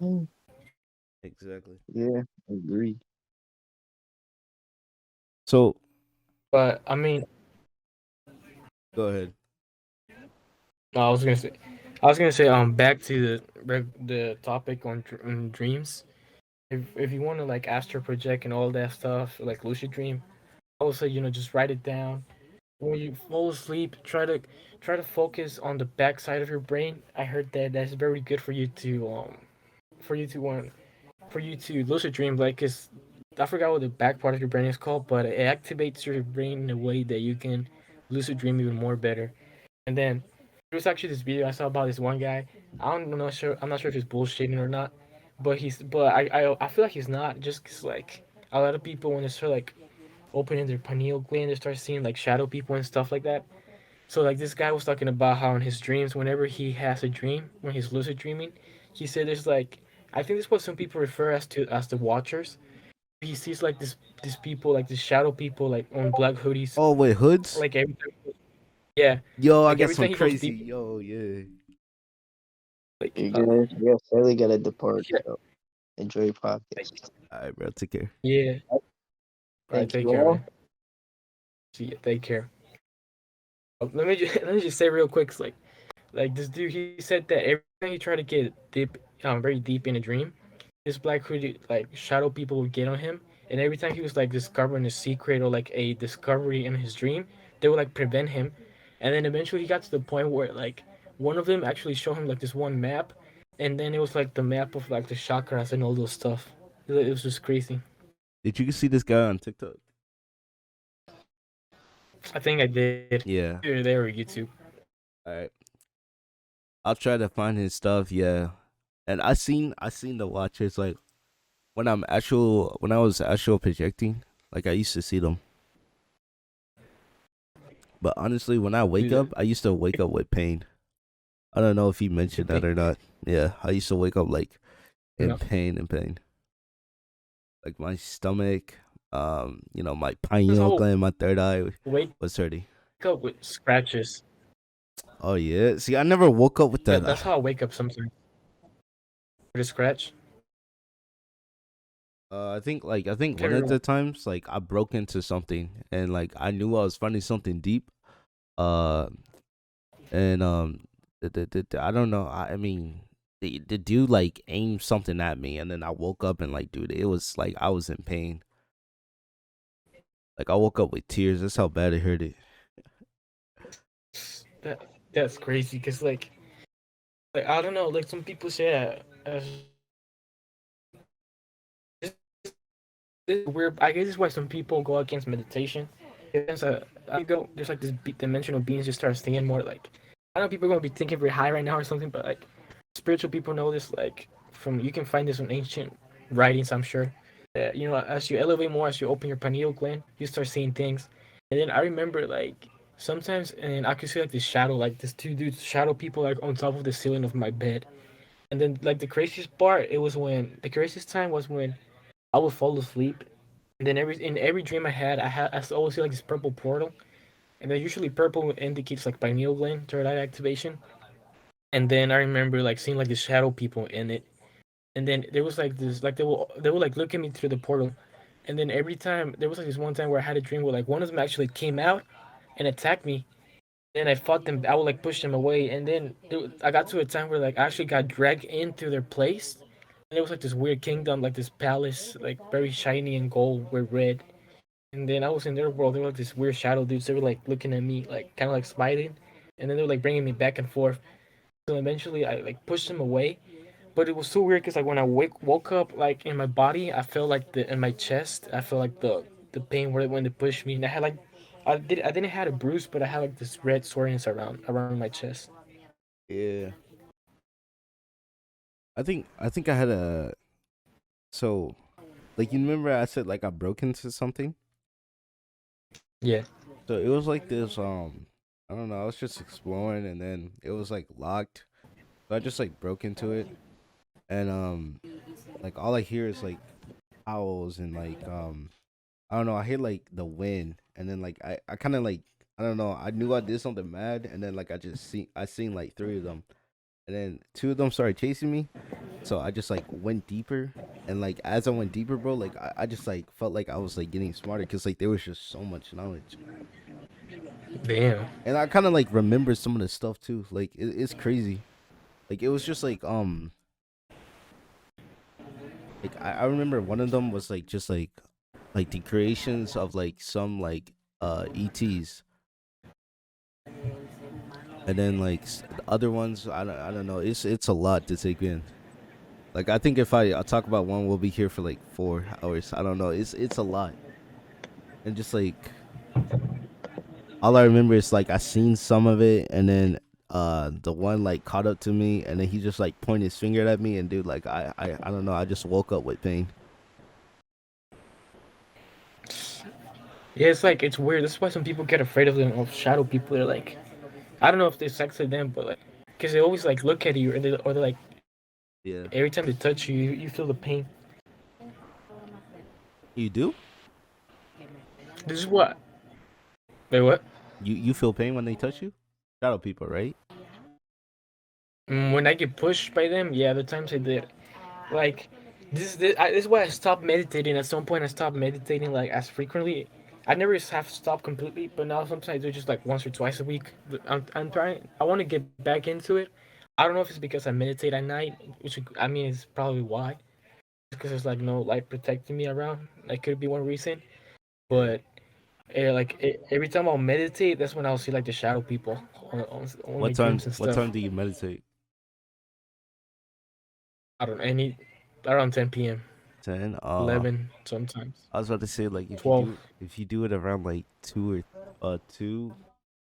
mm, Exactly. yeah, agree. So But I mean, go ahead. no, I was gonna say, back to the topic on dreams. If you want to like astral project and all that stuff, like lucid dream, I would say just write it down. When you fall asleep, try to focus on the back side of your brain. I heard that that's very good for you to for you to lucid dream, like, cause I forgot what the back part of your brain is called, but it activates your brain in a way that you can lucid dream even more better. And then there was actually this video I saw about this one guy. I'm not sure if he's bullshitting or not, but I feel like he's not, just cause like a lot of people when they start like opening their pineal gland, they start seeing like shadow people and stuff like that. So like this guy was talking about how in his dreams, whenever he has a dream, when he's lucid dreaming, he said there's like, I think this is what some people refer as the Watchers. He sees like this people, like this shadow people, like on black hoodies, Oh wait, hoods. like every time, yeah, Yo, I like got every some time he goes crazy. deep, Yo, yeah. like You guys really gotta depart. yeah, So enjoy your like podcast. All right, bro. Take care. yeah. All right, Thank take you care, all. man. See ya. Take care. Let me just let me just say real quick, like this dude, he said that every time he tried to get very deep in a dream, this black hoodie like shadow people would get on him, and every time he was like discovering a secret or like a discovery in his dream, they would like prevent him, and then eventually he got to the point where like one of them actually showed him like this one map, and then it was like the map of like the chakras and all those stuff. It was just crazy. Did you see this guy on TikTok? I think I did. Yeah. Either there or YouTube. All right. I'll try to find his stuff. Yeah. And I seen the watchers like when when I was actual projecting. Like I used to see them. But honestly, when I wake Dude, up, I used to wake up with pain. I don't know if he mentioned that or not. Yeah, I used to wake up like in no. pain. Like my stomach, my This pineal whole gland, my third eye wake was hurting. up with scratches. Oh yeah. See, I never woke up with Yeah, that. that's how I wake up sometimes. With a scratch. I think one of Everyone. the times like I broke into something and like I knew I was finding something deep. Uh and I don't know. I mean the dude like aimed something at me and then I woke up and like dude, it was like I was in pain. Like I woke up with tears. That's how bad it hurt it. That that's crazy because like I don't know, like some people say that this is weird. I guess this is why some people go against meditation. There's there's like this dimensional beings just start thinking more like I don't know people are gonna be thinking very high right now or something, but like spiritual people know this like from you can find this in ancient writings, I'm sure. That as you elevate more, as you open your pineal gland, you start seeing things. And then I remember like sometimes and I could see like this shadow, like this two dudes shadow people like on top of the ceiling of my bed. And then like the craziest part, it was when the craziest time was when I would fall asleep, and then every dream I always see like this purple portal, and then usually purple indicates like pineal gland third eye activation. And then I remember like seeing like the shadow people in it, and then there was like this like they would like look at me through the portal, and then every time there was like this one time where I had a dream where like one of them actually came out and attacked me. Then I fought them. I would like push them away, and then I got to a time where like I actually got dragged into their place, and it was like this weird kingdom, like this palace, like very shiny and gold with red. And then I was in their world. They were like this weird shadow dudes. They were like looking at me, like kind of like smiting, and then they were like bringing me back and forth. So eventually, I like pushed them away. But it was so weird because like when I woke up, like in my body, I felt like the in my chest, I felt like the pain where when they pushed me, and I had like I didn't have a bruise, but I had like this red soreness around my chest. Yeah. I think I had a so like you remember I said like I broke into something? Yeah. So it was like this I don't know, I was just exploring and then it was like locked. So I just like broke into it and like all I hear is like owls and like I don't know, I hear like the wind and then like I kind of like I don't know, I knew I did something mad and then like I seen like three of them and then two of them started chasing me. So I just like went deeper and like as I went deeper, bro, like I just like felt like I was like getting smarter because like there was just so much knowledge. Damn. And I kind of like remember some of the stuff too. Like it's crazy. Like it was just like I remember one of them was like just like the creations of like some like ETs, and then like the other ones I don't know. It's a lot to take in. Like I think if I talk about one, we'll be here for like 4 hours. I don't know. It's a lot, and just like all I remember is like I seen some of it, and then the one like caught up to me, and then he just like pointed his finger at me, and dude, like I don't know. I just woke up with pain. Yeah, it's like it's weird. That's why some people get afraid of them of shadow people. They're like, I don't know if they sex to them, but like, because they always like look at you, or they're like Yeah, every time they touch you, you feel the pain. you do. This is what. Wait, what? You feel pain when they touch you? Shadow people, right? When I get pushed by them, yeah, the times I did. Like this is why I stopped meditating. At some point, I stopped meditating like as frequently. I never have stopped completely, but now sometimes I do just like once or twice a week. I'm trying. I want to get back into it. I don't know if it's because I meditate at night, which I mean is probably why. Because there's like no light protecting me around. That could be one reason. Yeah. But every time I'll meditate, that's when I'll see like the shadow people on my What time? dreams and What stuff. time do you meditate? I don't know, any around 10 p.m. 10. 11 sometimes, I was about to say like 12. if you do it around like 2,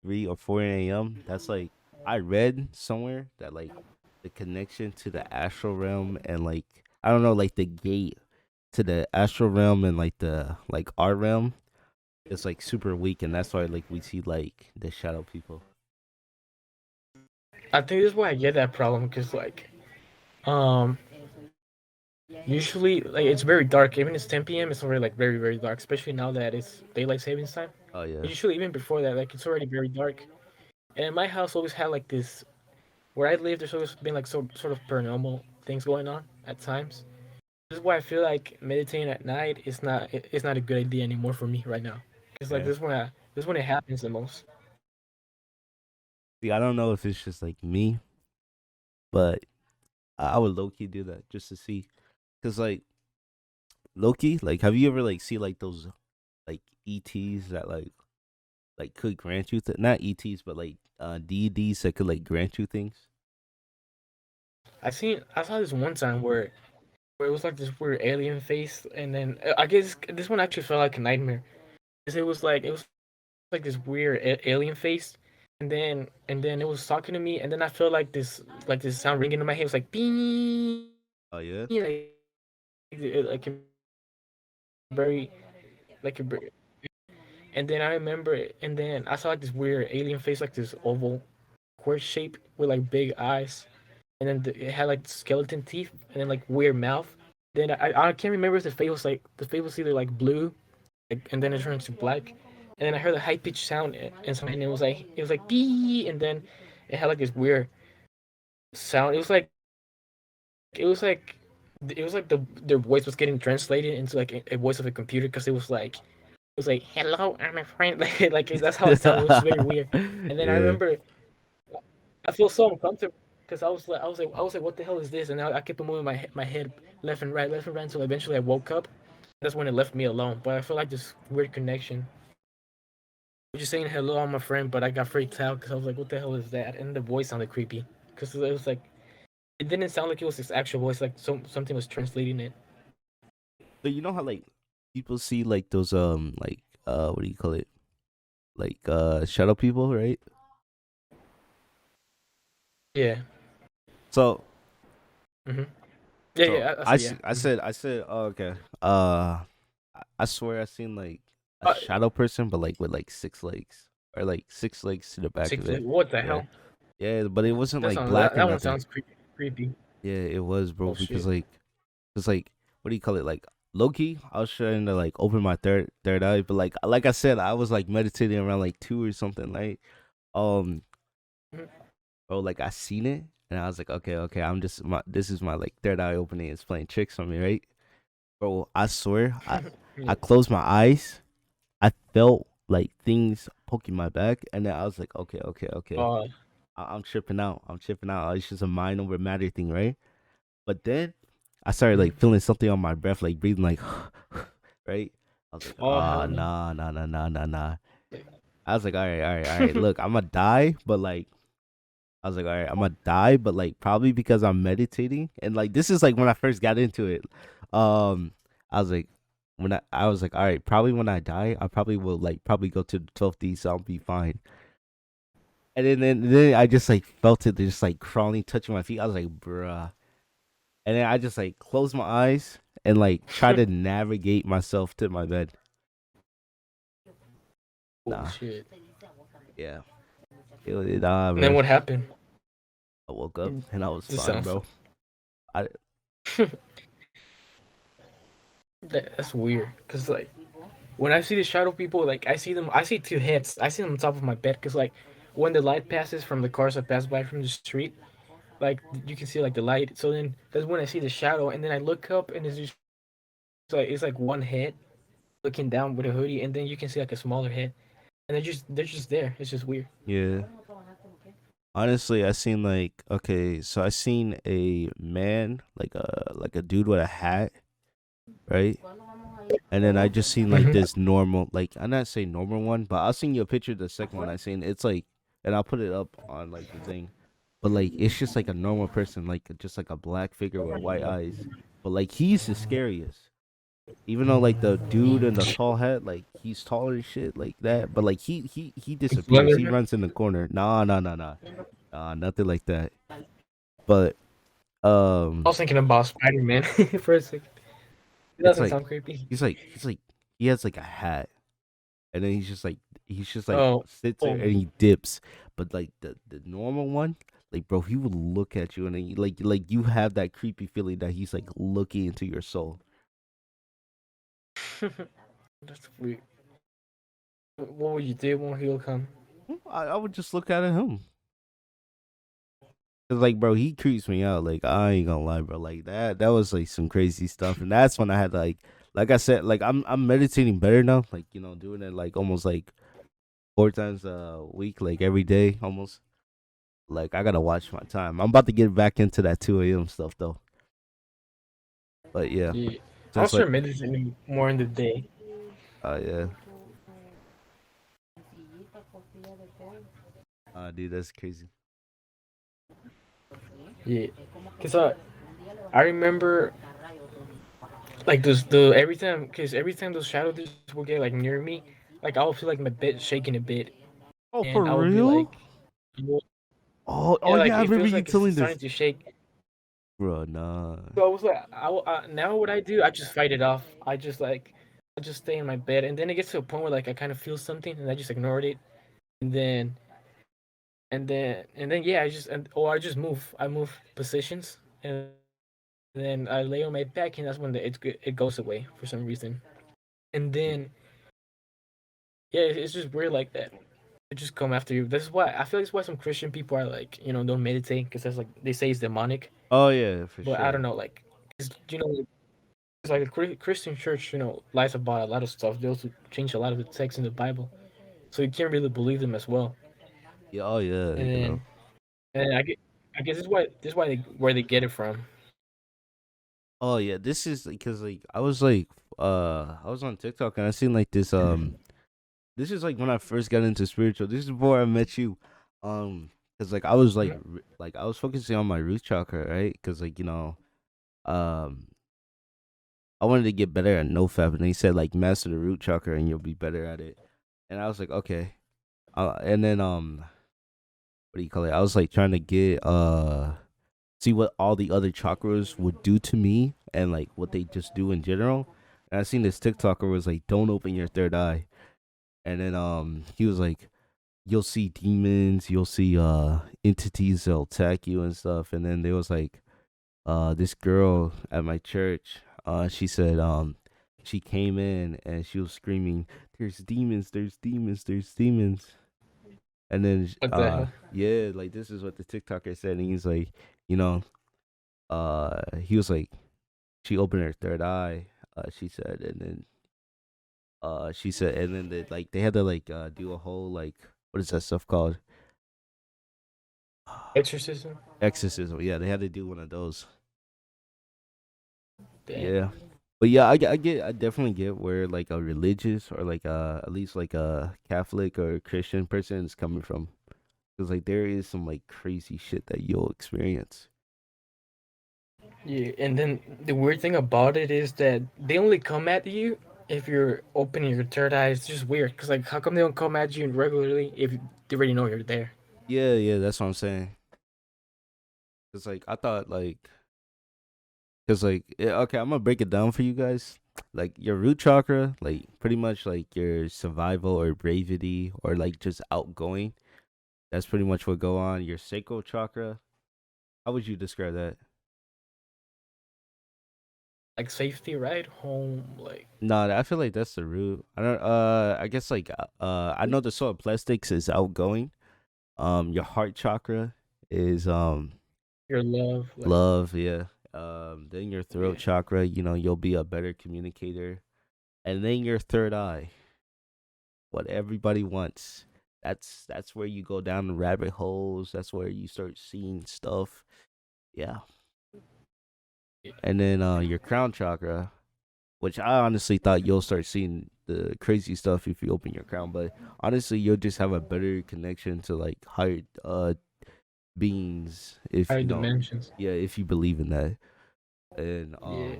3 or 4 a.m. That's like I read somewhere that like the connection to the astral realm and like I don't know like the gate to the astral realm and like the like our realm is like super weak, and that's why like we see like the shadow people. I think that's why I get that problem because um usually like it's very dark. Even it's 10 p.m. It's already like very very dark, especially now that it's daylight savings time. Oh yeah, Usually even before that, like it's already very dark. And my house always had like this where I live. There's always been like sort of paranormal things going on at times. This is why I feel like meditating at night is not it's not a good idea anymore for me right now. It's like yeah. this when it happens the most. See, I don't know if it's just like me, but I would low key do that just to see, cause like Loki, like have you ever like see like those like ETs that like could grant you not ETs but like DEDs that could like grant you things? I saw this one time where it was like this weird alien face, and then I guess this one actually felt like a nightmare. 'Cause it was like this weird alien face, and then it was talking to me, and then I felt like this sound ringing in my head. It was like bing, Oh yeah. like a very like a very, and then I remember it, and then I saw like this weird alien face, like this oval square shape with like big eyes, and then it had like skeleton teeth, and then like weird mouth. Then I can't remember if the face was either like blue, like, and then it turned to black, and then I heard a high pitched sound, and it was like bee, and then it had like this weird sound. It was like it was like their voice was getting translated into like a voice of a computer because it was like hello, I'm a friend, like that's how it sounded. It was very weird. And then I Yeah. remember I feel so uncomfortable because I was like, what the hell is this? And I kept moving my head left and right until eventually I woke up. That's when it left me alone. But I feel like this weird connection. I was just saying hello, I'm a friend, but I got freaked out because I was like, what the hell is that? And the voice sounded creepy because it was like it didn't sound like it was his actual voice. Like something was translating it. So you know how like people see like those like what do you call it, like shadow people, right? Yeah. So hmm Yeah, so yeah. I said yeah. I said oh, okay. I swear I seen like a Uh, shadow person, but like with like 6 legs or like 6 legs to the back of it. what the Yeah, hell? yeah, but it wasn't That like sounds black or that one nothing. sounds creepy. Yeah, it was, bro. Oh Because shit. like, it's like, what do you call it? Like Loki. I was trying to like open my third eye, but like I said, I was like meditating around like 2 or something. Like, um, Mhm. bro, like I seen it, and I was like, okay, I'm just this is my like third eye opening. It's playing tricks on me, right, bro? I swear, I Yeah. closed my eyes. I felt like things poking my back, and then I was like, okay. Uh, I'm tripping out. I'm tripping out. It's just a mind over matter thing, right? But then I started mhm. like feeling something on my breath, like breathing, like right. I was like, Oh hell no. nah. I was like, all right. Look, I'm gonna die, but like, I was like, all right, I'm gonna die, but like, probably because I'm meditating, and like, this is like when I first got into it. Um, I was like, I was like, all right, probably when I die, I probably will like probably go to the 12th D, so I'll be fine. And then I just like felt it just like crawling, touching my feet. I was like, bruh. And then I just like close my eyes and like try to navigate myself to my bed. Oh Nah, shit. yeah, nah, And then bro. what happened? I woke up and I was This fine, sounds bro. I that's weird. Cause like when I see the shadow people, like I see two heads. I see them on top of my bed. Cause like when the light passes from the cars that pass by from the street, like you can see like the light. So then that's when I see the shadow, and then I look up and it's like one head looking down with a hoodie, and then you can see like a smaller head, and they're just there. It's just weird. yeah. Honestly, I seen like okay, so I seen a man like a dude with a hat, right? And then I just seen like hmm this normal, like I'm not saying normal one, but I'll send you a picture of the second one I seen. It's like, and I'll put it up on like the thing, but like it's just like a normal person, like just like a black figure with white eyes. But like he's the scariest. Even though like the dude in the tall hat, like he's taller and shit like that, but like he disappears. He Slender. runs in the corner. Nah, nah, nah, nah, nothing like that. But I was thinking about Spider Man for a second. It it's doesn't like sound creepy. he's like he has like a hat, and then he's just like Oh, sits there oh. and he dips. But like the normal one, like bro, he would look at you and then like you have that creepy feeling that he's like looking into your soul. That's weird. What would you do when he'll come? I would just look at him. Cause like, bro, he creeps me out. Like, I ain't gonna lie, bro. Like that was like some crazy stuff, and that's when I had like I said, like I'm meditating better now. Like doing it like almost like 4 times a week, like every day almost. Like I gotta watch my time. I'm about to get back into that 2 a.m. stuff though. But yeah, Yeah. I'll just like, start meditating more in the day. yeah, dude, that's crazy. Yeah. Cause I remember like every time those shadows will get like near me, like I'll feel like my bed shaking a bit, Oh, for and I would be real? like, you know, Oh yeah, like yeah, I it remember feels you like it's telling this, starting to shake. bro. Nah. So I was like, now what I do, I just fight it off. I just stay in my bed, and then it gets to a point where like I kind of feel something, and I just ignored it, and then yeah, I just move. I move positions, and then I lay on my back, and that's when it goes away for some reason. And then yeah, it's just weird like that. It just come after you. This is why I feel like it's why some Christian people are like don't meditate because that's like they say it's demonic, Oh yeah, for but I don't sure. know like 'cause, it's like a Christian church lies about a lot of stuff. They also change a lot of the text in the Bible, so you can't really believe them as well. Yeah. Oh yeah. And then I guess this is why where they get it from. Oh yeah, this is because like I was on TikTok and I seen like this is like when I first got into spiritual. This is before I met you, because like I was Mhm. like I was focusing on my root chakra, right? Because like um I wanted to get better at nofap, and they said like master the root chakra and you'll be better at it. And I was like, okay. And then what do you call it? I was like trying to get see what all the other chakras would do to me and like what they just do in general. And I seen this TikToker was like, "Don't open your third eye," and then he was like, "You'll see demons, you'll see entities that'll attack you and stuff." And then there was like this girl at my church. She said she came in and she was screaming, "There's demons! There's demons! There's demons!" And then What the hell? yeah, like this is what the TikToker said, and he's like, you know, he was like, she opened her third eye, she said, and then she said, and then they had to like do a whole like what is that stuff called? Exorcism? Exorcism. Yeah, they had to do one of those. Damn. Yeah. But yeah, I definitely get where like a religious or like at least like a Catholic or Christian person is coming from, because like there is some like crazy shit that you'll experience. Yeah, and then the weird thing about it is that they only come at you if you're opening your third eye. It's just weird because like how come they don't come at you regularly if they already know you're there? Yeah, yeah, that's what I'm saying. Cause like I thought like, cause like okay, I'm gonna break it down for you guys. Like your root chakra, like pretty much like your survival or bravery or like just outgoing. That's pretty much what go on. Your sacral chakra. How would you describe that? Like safety, right? Home, like No, I feel like that's the root. I don't. I guess like I know the solar plastics is outgoing. Your heart chakra is your love, like love. Yeah. Then your throat yeah. chakra. You'll be a better communicator. And then your third eye, what everybody wants. That's where you go down the rabbit holes. That's where you start seeing stuff. Yeah. And then your crown chakra, which I honestly thought you'll start seeing the crazy stuff if you open your crown, but honestly you'll just have a better connection to like higher beings if Higher dimensions. yeah, if you believe in that. And Yeah.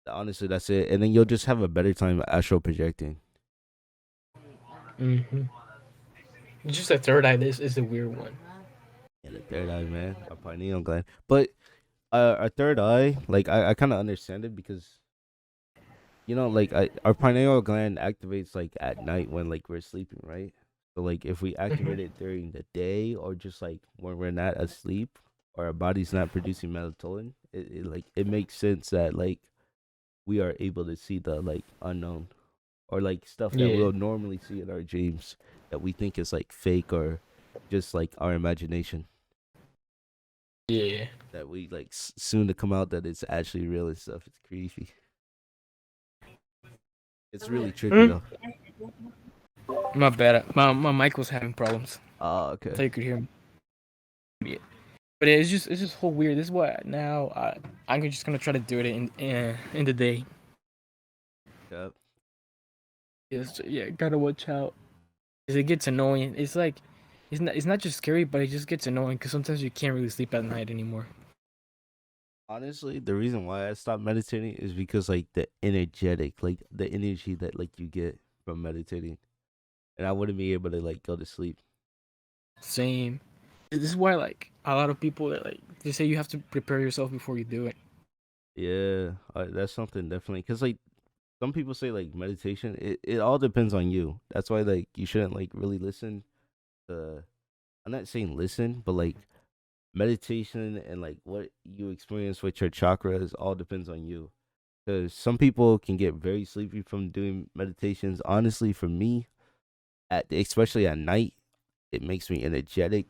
Honestly, that's it. And then you'll just have a better time astral projecting. Mm-hmm. Just a third eye. This is a weird one. Yeah, the third eye, man, our pineal gland. But our third eye, like I kind of understand it because like our pineal gland activates like at night when like we're sleeping, right? So like if we activate Mhm. it during the day or just like when we're not asleep or our body's not producing melatonin, it makes sense that like we are able to see the like unknown or like stuff that Yeah. we'll normally see in our dreams that we think is like fake or just like our imagination Yeah. that we like soon to come out that it's actually real and stuff. It's creepy. It's really trippy Mm. though. My bad. My mic was having problems. Oh, I okay. thought you could hear me. But it's just whole weird. This is what now I'm just gonna try to do it in the day. Yep. Yes, yeah, gotta watch out. 'Cause it gets annoying. It's like it's not just scary, but it just gets annoying because sometimes you can't really sleep at night anymore. Honestly, the reason why I stopped meditating is because like like the energy that like you get from meditating, and I wouldn't be able to like go to sleep. Same. This is why like a lot of people that like they say you have to prepare yourself before you do it. Yeah, that's something definitely. Cause like some people say like meditation, it all depends on you. That's why like you shouldn't like really listen to. I'm not saying listen, but like meditation and like what you experience with your chakras all depends on you. Because some people can get very sleepy from doing meditations. Honestly, for me, especially at night, it makes me energetic.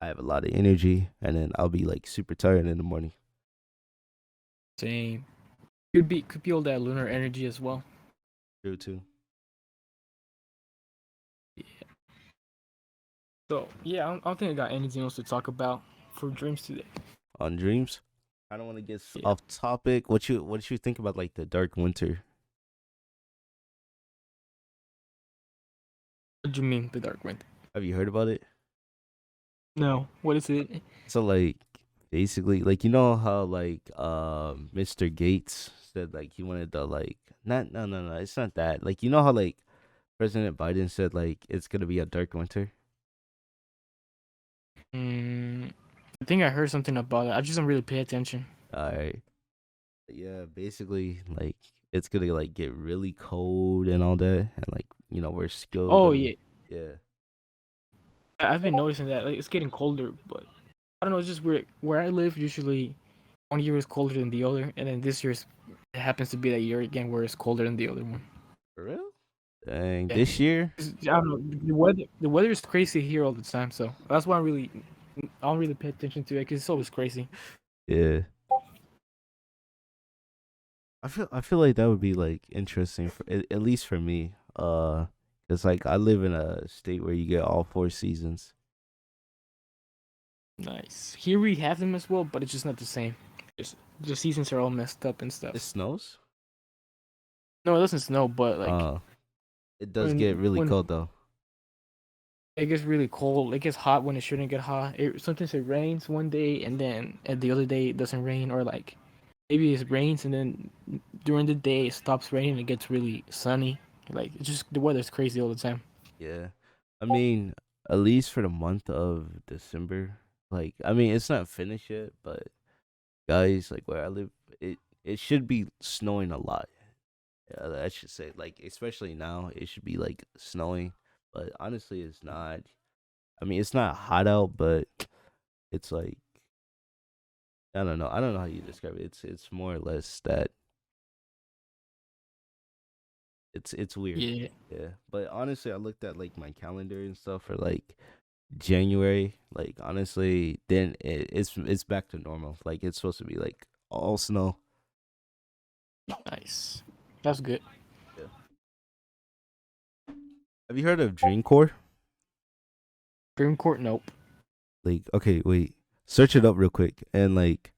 I have a lot of energy, and then I'll be like super tired in the morning. Same. Could be all that lunar energy as well. True too. So yeah, I don't think I got anything else to talk about for dreams today. On dreams, I don't want to get Yeah. off topic. What you think about like the dark winter? What do you mean the dark wind? Have you heard about it? No. What is it? So like basically like you know how like Mr. Gates said like he wanted to like not no it's not that. Like you know how like President Biden said like it's gonna be a dark winter? Mm, I think I heard something about it. I just don't really pay attention. Alright. Yeah, basically like it's gonna like get really cold and all that and like we're still Oh gonna yeah, yeah. I've been noticing that like it's getting colder, but I don't know. It's just weird. Where I live, usually one year is colder than the other, and then this year's it happens to be that year again where it's colder than the other one. For real? Dang, Yeah, this year? I don't know. The weather is crazy here all the time, so that's why I don't really pay attention to it because it's always crazy. Yeah. I feel like that would be like interesting for at least for me. Cause like I live in a state where you get all four seasons. Nice. Here we have them as well, but it's just not the same. Just the seasons are all messed up and It stuff. snows. No, it doesn't snow, but like Uh, it does get really when cold though. it gets really cold, it gets hot when it shouldn't get hot. Sometimes it rains one day and then the other day it doesn't rain, or like maybe it rains and then during the day it stops raining and it gets really sunny. Like it's just the weather's crazy all the time. Yeah, I mean, at least for the month of December. Like, I mean, it's not finished yet, but guys, like where I live, it should be snowing a lot. I should say, like, especially now, it should be like snowing. But honestly, it's not. I mean, it's not hot out, but it's like I don't know. I don't know how you describe it. It's more or less that it's weird. Yeah. Yeah. But honestly, I looked at like my calendar and stuff for like January. Like honestly, then it's back to normal. Like it's supposed to be like all snow. Nice. That's good. Yeah. Have you heard of Dreamcore? Dream Court, nope. Like, okay, wait. Search it up real quick and like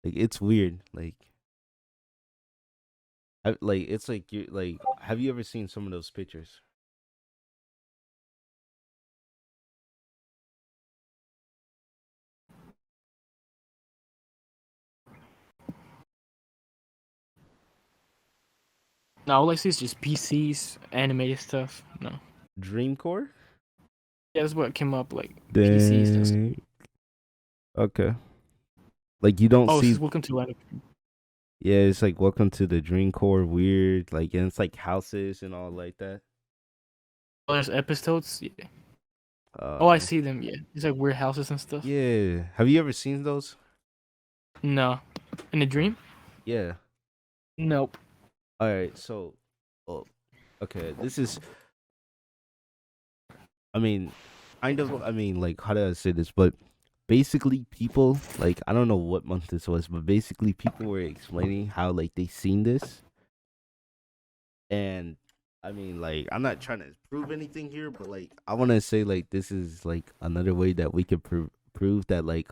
it's weird. Like it's like you like have you ever seen some of those pictures? No, all I see is just PCs, animated stuff. No. Dreamcore? Yeah, that's what came up, like PCs and stuff. Dang. Okay. Like you don't Oh, it see. says welcome to Attic. Yeah, it's like welcome to the Dreamcore. Weird. Like and it's like houses and all like that. Oh, there's episodes. Yeah. Oh, I Okay. see them. Yeah, it's like weird houses and stuff. Yeah. Have you ever seen those? No, in a dream? Yeah. Nope. All right. So, oh, okay. This is. I mean, kind of. I mean, like, how do I say this? But basically, people like I don't know what month this was, but basically, people were explaining how like they seen this, and I mean, like, I'm not trying to prove anything here, but like, I want to say like this is like another way that we could prove that like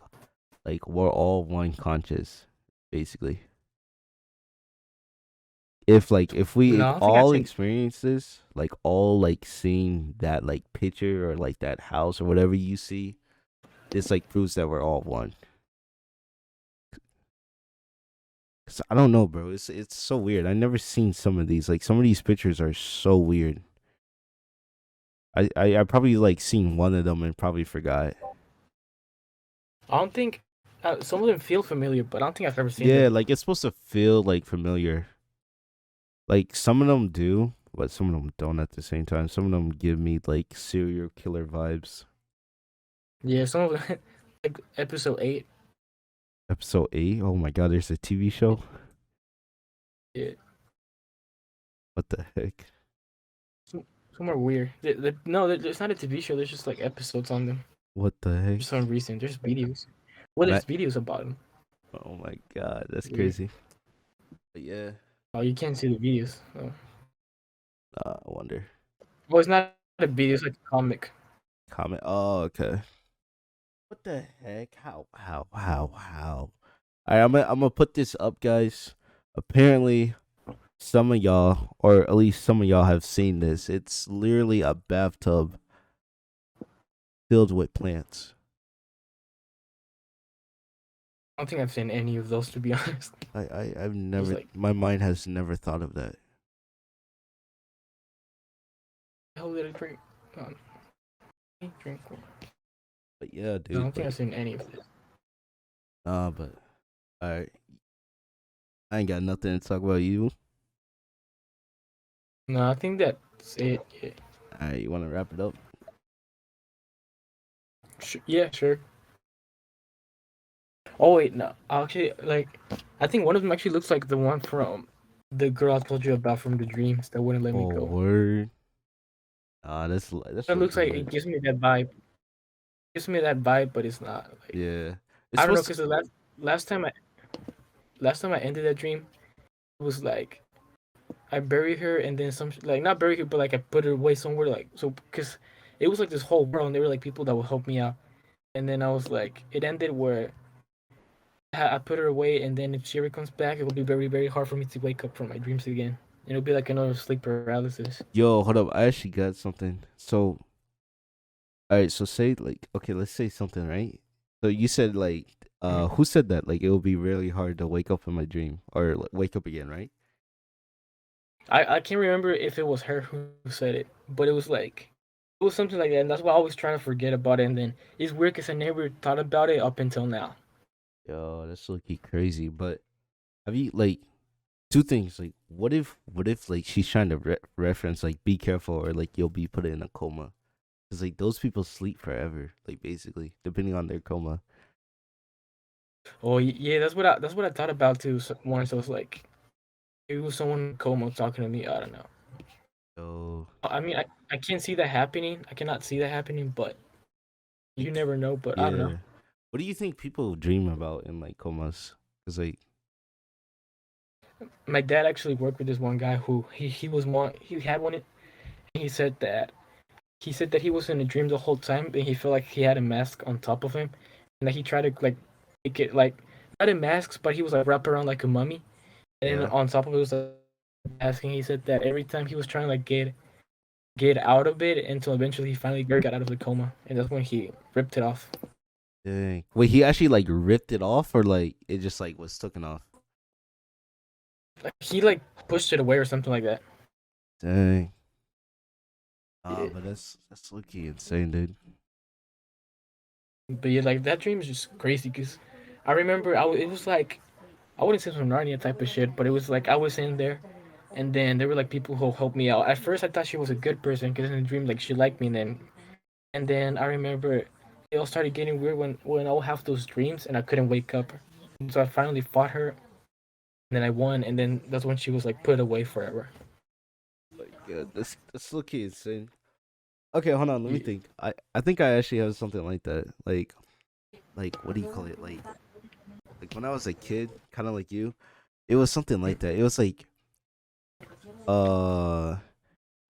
we're all one conscious, basically. If we No, I don't think I've all seen. experience this, like all like seeing that like picture or like that house or whatever you see, this like proves that we're all one. 'Cause I don't know, bro. It's so weird. I never seen some of these. Like some of these pictures are so weird. I probably like seen one of them and probably forgot. I don't think some of them feel familiar, but I don't think I've ever seen Yeah, them. like it's supposed to feel like familiar. Like some of them do, but some of them don't at the same time. Some of them give me like serial killer vibes. Yeah, some of them, like episode 8. Episode 8. Oh my god, there's a TV show. Yeah, What the heck? some are weird. No, it's not a TV show. There's just like episodes on them What the for heck? some reason. There's videos. Well, Ma- there's videos about them. oh my god, that's Weird. crazy. But yeah, Oh, you can't see the videos. Oh, I wonder. well, it's not a video. It's like a comic. Comment. Oh, okay. What the heck? How? All right, I'm gonna put this up, guys. Apparently, some of y'all, or at least some of y'all, have seen this. It's literally a bathtub filled with plants. I don't think I've seen any of those, to be honest. I've never. like- My mind has never thought of that. The hell did I drink? Drink. But yeah, dude. I don't think I've seen any of this. But all right. I ain't got nothing to talk about you. No, I think that's it. Yeah, All right, you want to wrap it up? yeah, sure. Oh wait, no. Actually, like, I think one of them actually looks like the one from the girl I told you about from the dreams that wouldn't let me Oh, go. word. That's It looks like it gives me that vibe. It gives me that vibe, but it's not. Like, yeah. I don't know, because the last time I ended that dream, it was like I buried her and then some like not buried her, but like I put her away somewhere, like, so because it was like this whole world and there were like people that would help me out, and then I was like it ended where I put her away, and then if she ever comes back, it will be very, very hard for me to wake up from my dreams again. It'll be like another sleep paralysis. Yo, hold up. I actually got something. So, all right. So say like, okay, let's say something, right? So you said like, who said that? Like, it will be really hard to wake up in my dream or like, wake up again, right? I can't remember if it was her who said it, but it was like it was something like that, and that's why I always try to forget about it. And then it's weird because I never thought about it up until now. Yo, that's looking crazy. But have you like two things? Like, what if like she's trying to reference like be careful or like you'll be put in a coma? Cause like those people sleep forever, like basically depending on their coma. Oh yeah, that's what I thought about too. Once I was like, it was someone in coma talking to me. I don't know. So I mean, I can't see that happening. I cannot see that happening, but you never know. But I don't know. yeah. What do you think people dream about in like comas? Cause like My dad actually worked with this one guy who he was one. He had one. And he said that he was in a dream the whole time, and he felt like he had a mask on top of him, and that he tried to like make it like not a mask, but he was like wrapped around like a mummy, and then yeah. on top of it was a mask. And he said that every time he was trying to like get out of it until eventually he finally got out of the coma, and that's when he ripped it off. Dang. Wait, he actually like ripped it off, or like it just like was taken off? Like he like pushed it away or something like that. Dang. Yeah. But that's lucky insane, dude. But yeah, like that dream is just crazy because I remember it was like I wouldn't say some Narnia type of shit, but it was like I was in there, and then there were like people who helped me out. At first, I thought she was a good person because in the dream, like she liked me, and then I remember it all started getting weird when I would have those dreams and I couldn't wake up. And so I finally fought her, and then I won, and then that's when she was like put away forever. Like, yeah, that's lucky insane. Okay, hold on. Let me Yeah. think. I think I actually have something like that. Like what do you call it? Like when I was a kid, kind of like you. It was something like that. It was like uh,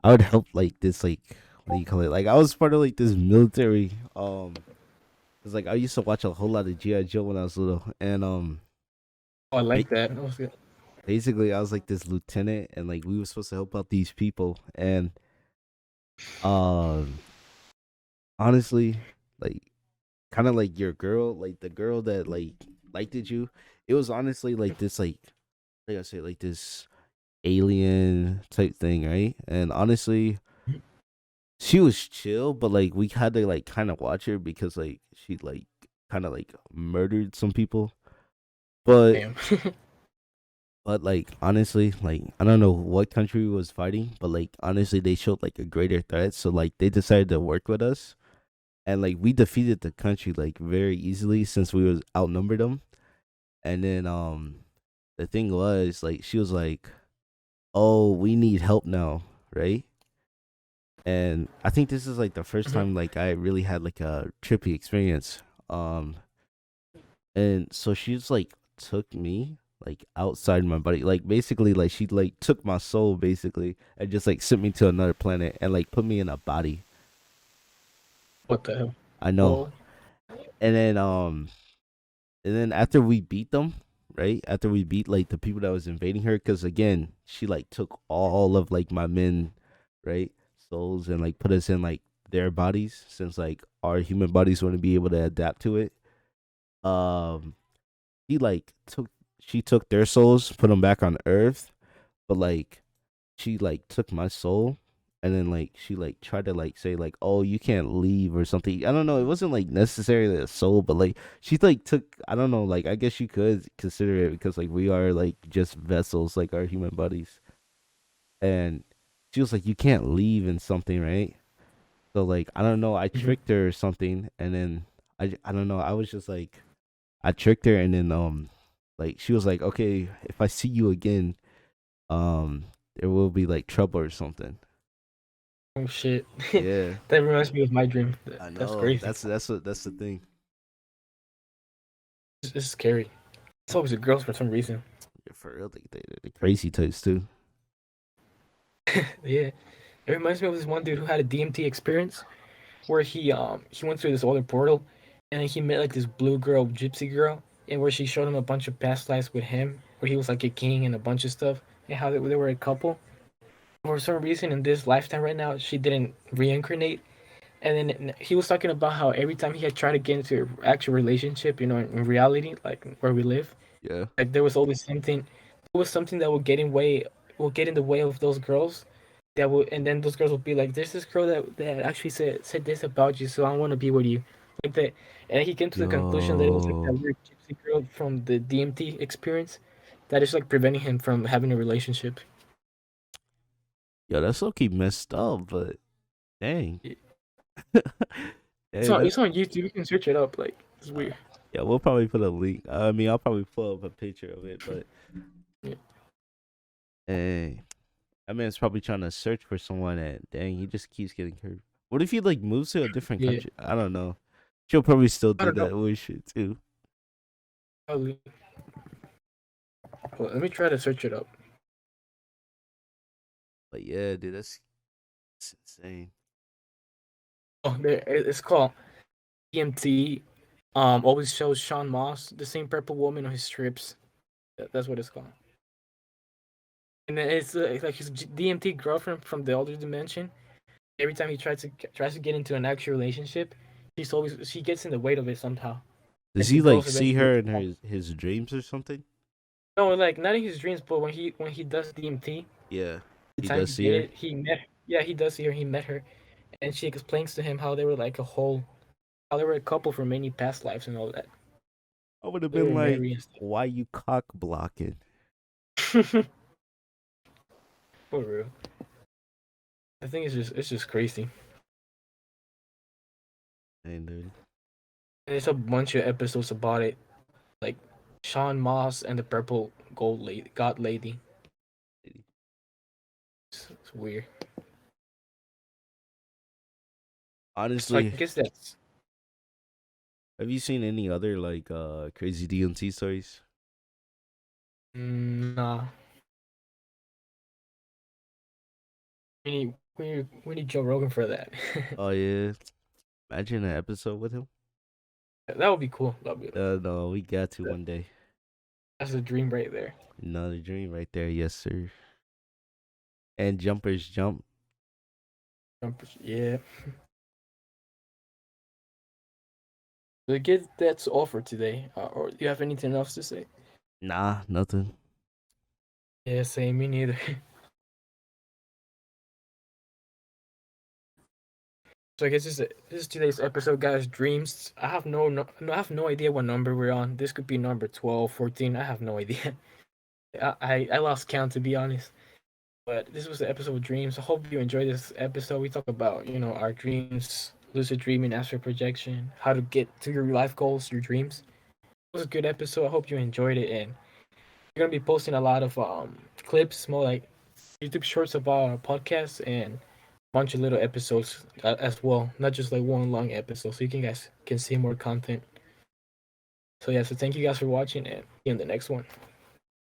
I would help like this like what do you call it? Like I was part of like this military. Cause like I used to watch a whole lot of GI Joe when I was little, and Oh, I ba- like that. That was good. basically I was like this lieutenant, and like we were supposed to help out these people, and um, honestly, like kind of like your girl, like the girl that like liked you. It was honestly like this, like I say, like this alien type thing, right? And honestly, she was chill, but like we had to like kind of watch her because like she like kind of like murdered some people. But Damn. like honestly, like I don't know what country was fighting, but like honestly, they showed like a greater threat, so like they decided to work with us, and like we defeated the country like very easily since we was outnumbered them. And then the thing was like she was like, "Oh, we need help now," right? And I think this is like the first Mhm. time like I really had like a trippy experience. Um, and so she just like took me like outside my body, like basically like she like took my soul basically and just like sent me to another planet and like put me in a body. What the hell? I know. Whoa. And then after we beat them, right? After we beat like the people that was invading her, because again, she like took all of like my men, right, souls and like put us in like their bodies since like our human bodies wouldn't be able to adapt to it. Um, he like she took their souls, put them back on Earth, but like she like took my soul and then like she like tried to like say like, oh, you can't leave or something. I don't know, it wasn't like necessarily a soul, but like she like took, I don't know, like I guess you could consider it because like we are like just vessels, like our human bodies. And she was like, you can't leave in something, right? So like I don't know, I Mhm. tricked her or something, and then I don't know, I was just like I tricked her, and then like she was like, okay, if I see you again, um there will be like trouble or something. Oh shit. Yeah, That reminds me of my dream. I That's know. crazy. That's the thing. This is scary. It's always the girls for some reason. Yeah, for real, they crazy types too. Yeah. It reminds me of this one dude who had a DMT experience where he went through this older portal and then he met like this blue girl, gypsy girl, and where she showed him a bunch of past lives with him, where he was like a king and a bunch of stuff, and how they were a couple. For some reason, in this lifetime right now, she didn't reincarnate, and then he was talking about how every time he had tried to get into an actual relationship, in reality, like where we live, Yeah. like there was something that will get in the way of those girls that will, and then those girls will be like, there's this girl that actually said this about you, so I want to be with you, like that. And he came to the conclusion that it was like that Yo. weird gypsy girl from the DMT experience that is like preventing him from having a relationship. Yo, that's low key messed up, but dang. It's Hey, on that it's on YouTube. You can search it up. Like it's uh, weird. yeah, we'll probably put a link. I mean, I'll probably pull up a picture of it, but Yeah. hey, that man's probably trying to search for someone and dang, he just keeps getting hurt. What if he like moves to a different Yeah. country? I don't know. She'll probably still I do don't know. that weird shit too. Probably. Well, let me try to search it up. But yeah, dude, that's insane. Oh, there it's called EMT. Always shows Sean Moss, the same purple woman on his strips. That's what it's called. And then it's like his DMT girlfriend from the older dimension. Every time he tries to get into an actual relationship, she gets in the weight of it somehow, and Does she he like goes see eventually. her in his dreams or something? No, like not in his dreams, but when he does DMT, Yeah. the He time does he see did her. it, he met. Yeah, he does see her. He met her, and she explains to him how they were like a whole, how they were a couple from many past lives and all that. I would have They been were like, married and why you cock blocking? stuff. For real. I think it's just crazy. And dude, And there's a bunch of episodes about it, like Sean Moss and the Purple Gold Lady, God Lady. It's weird. So I honestly, guess that's have you seen any other like crazy DMT stories? nah. We need Joe Rogan for that. Oh yeah, imagine an episode with him. That would be cool. No, we got to one day. That's a dream right there. Another dream right there, yes sir. And jumpers jump. Yeah. So I guess that's all for today. Or do you have anything else to say? Nah, nothing. Yeah, same. Me neither. So I guess this is today's episode, guys. Dreams. I have I have no idea what number we're on. This could be number 12, 14. I have no idea. I lost count, to be honest. But this was the episode of dreams. I hope you enjoyed this episode. We talk about our dreams, lucid dreaming, astral projection, how to get to your life goals, your dreams. It was a good episode. I hope you enjoyed it, and we're gonna be posting a lot of clips, more like YouTube shorts of our podcast and a bunch of little episodes as well, not just like one long episode, so you guys can see more content. So yeah, so thank you guys for watching, and see you in the next one.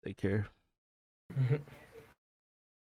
Take care.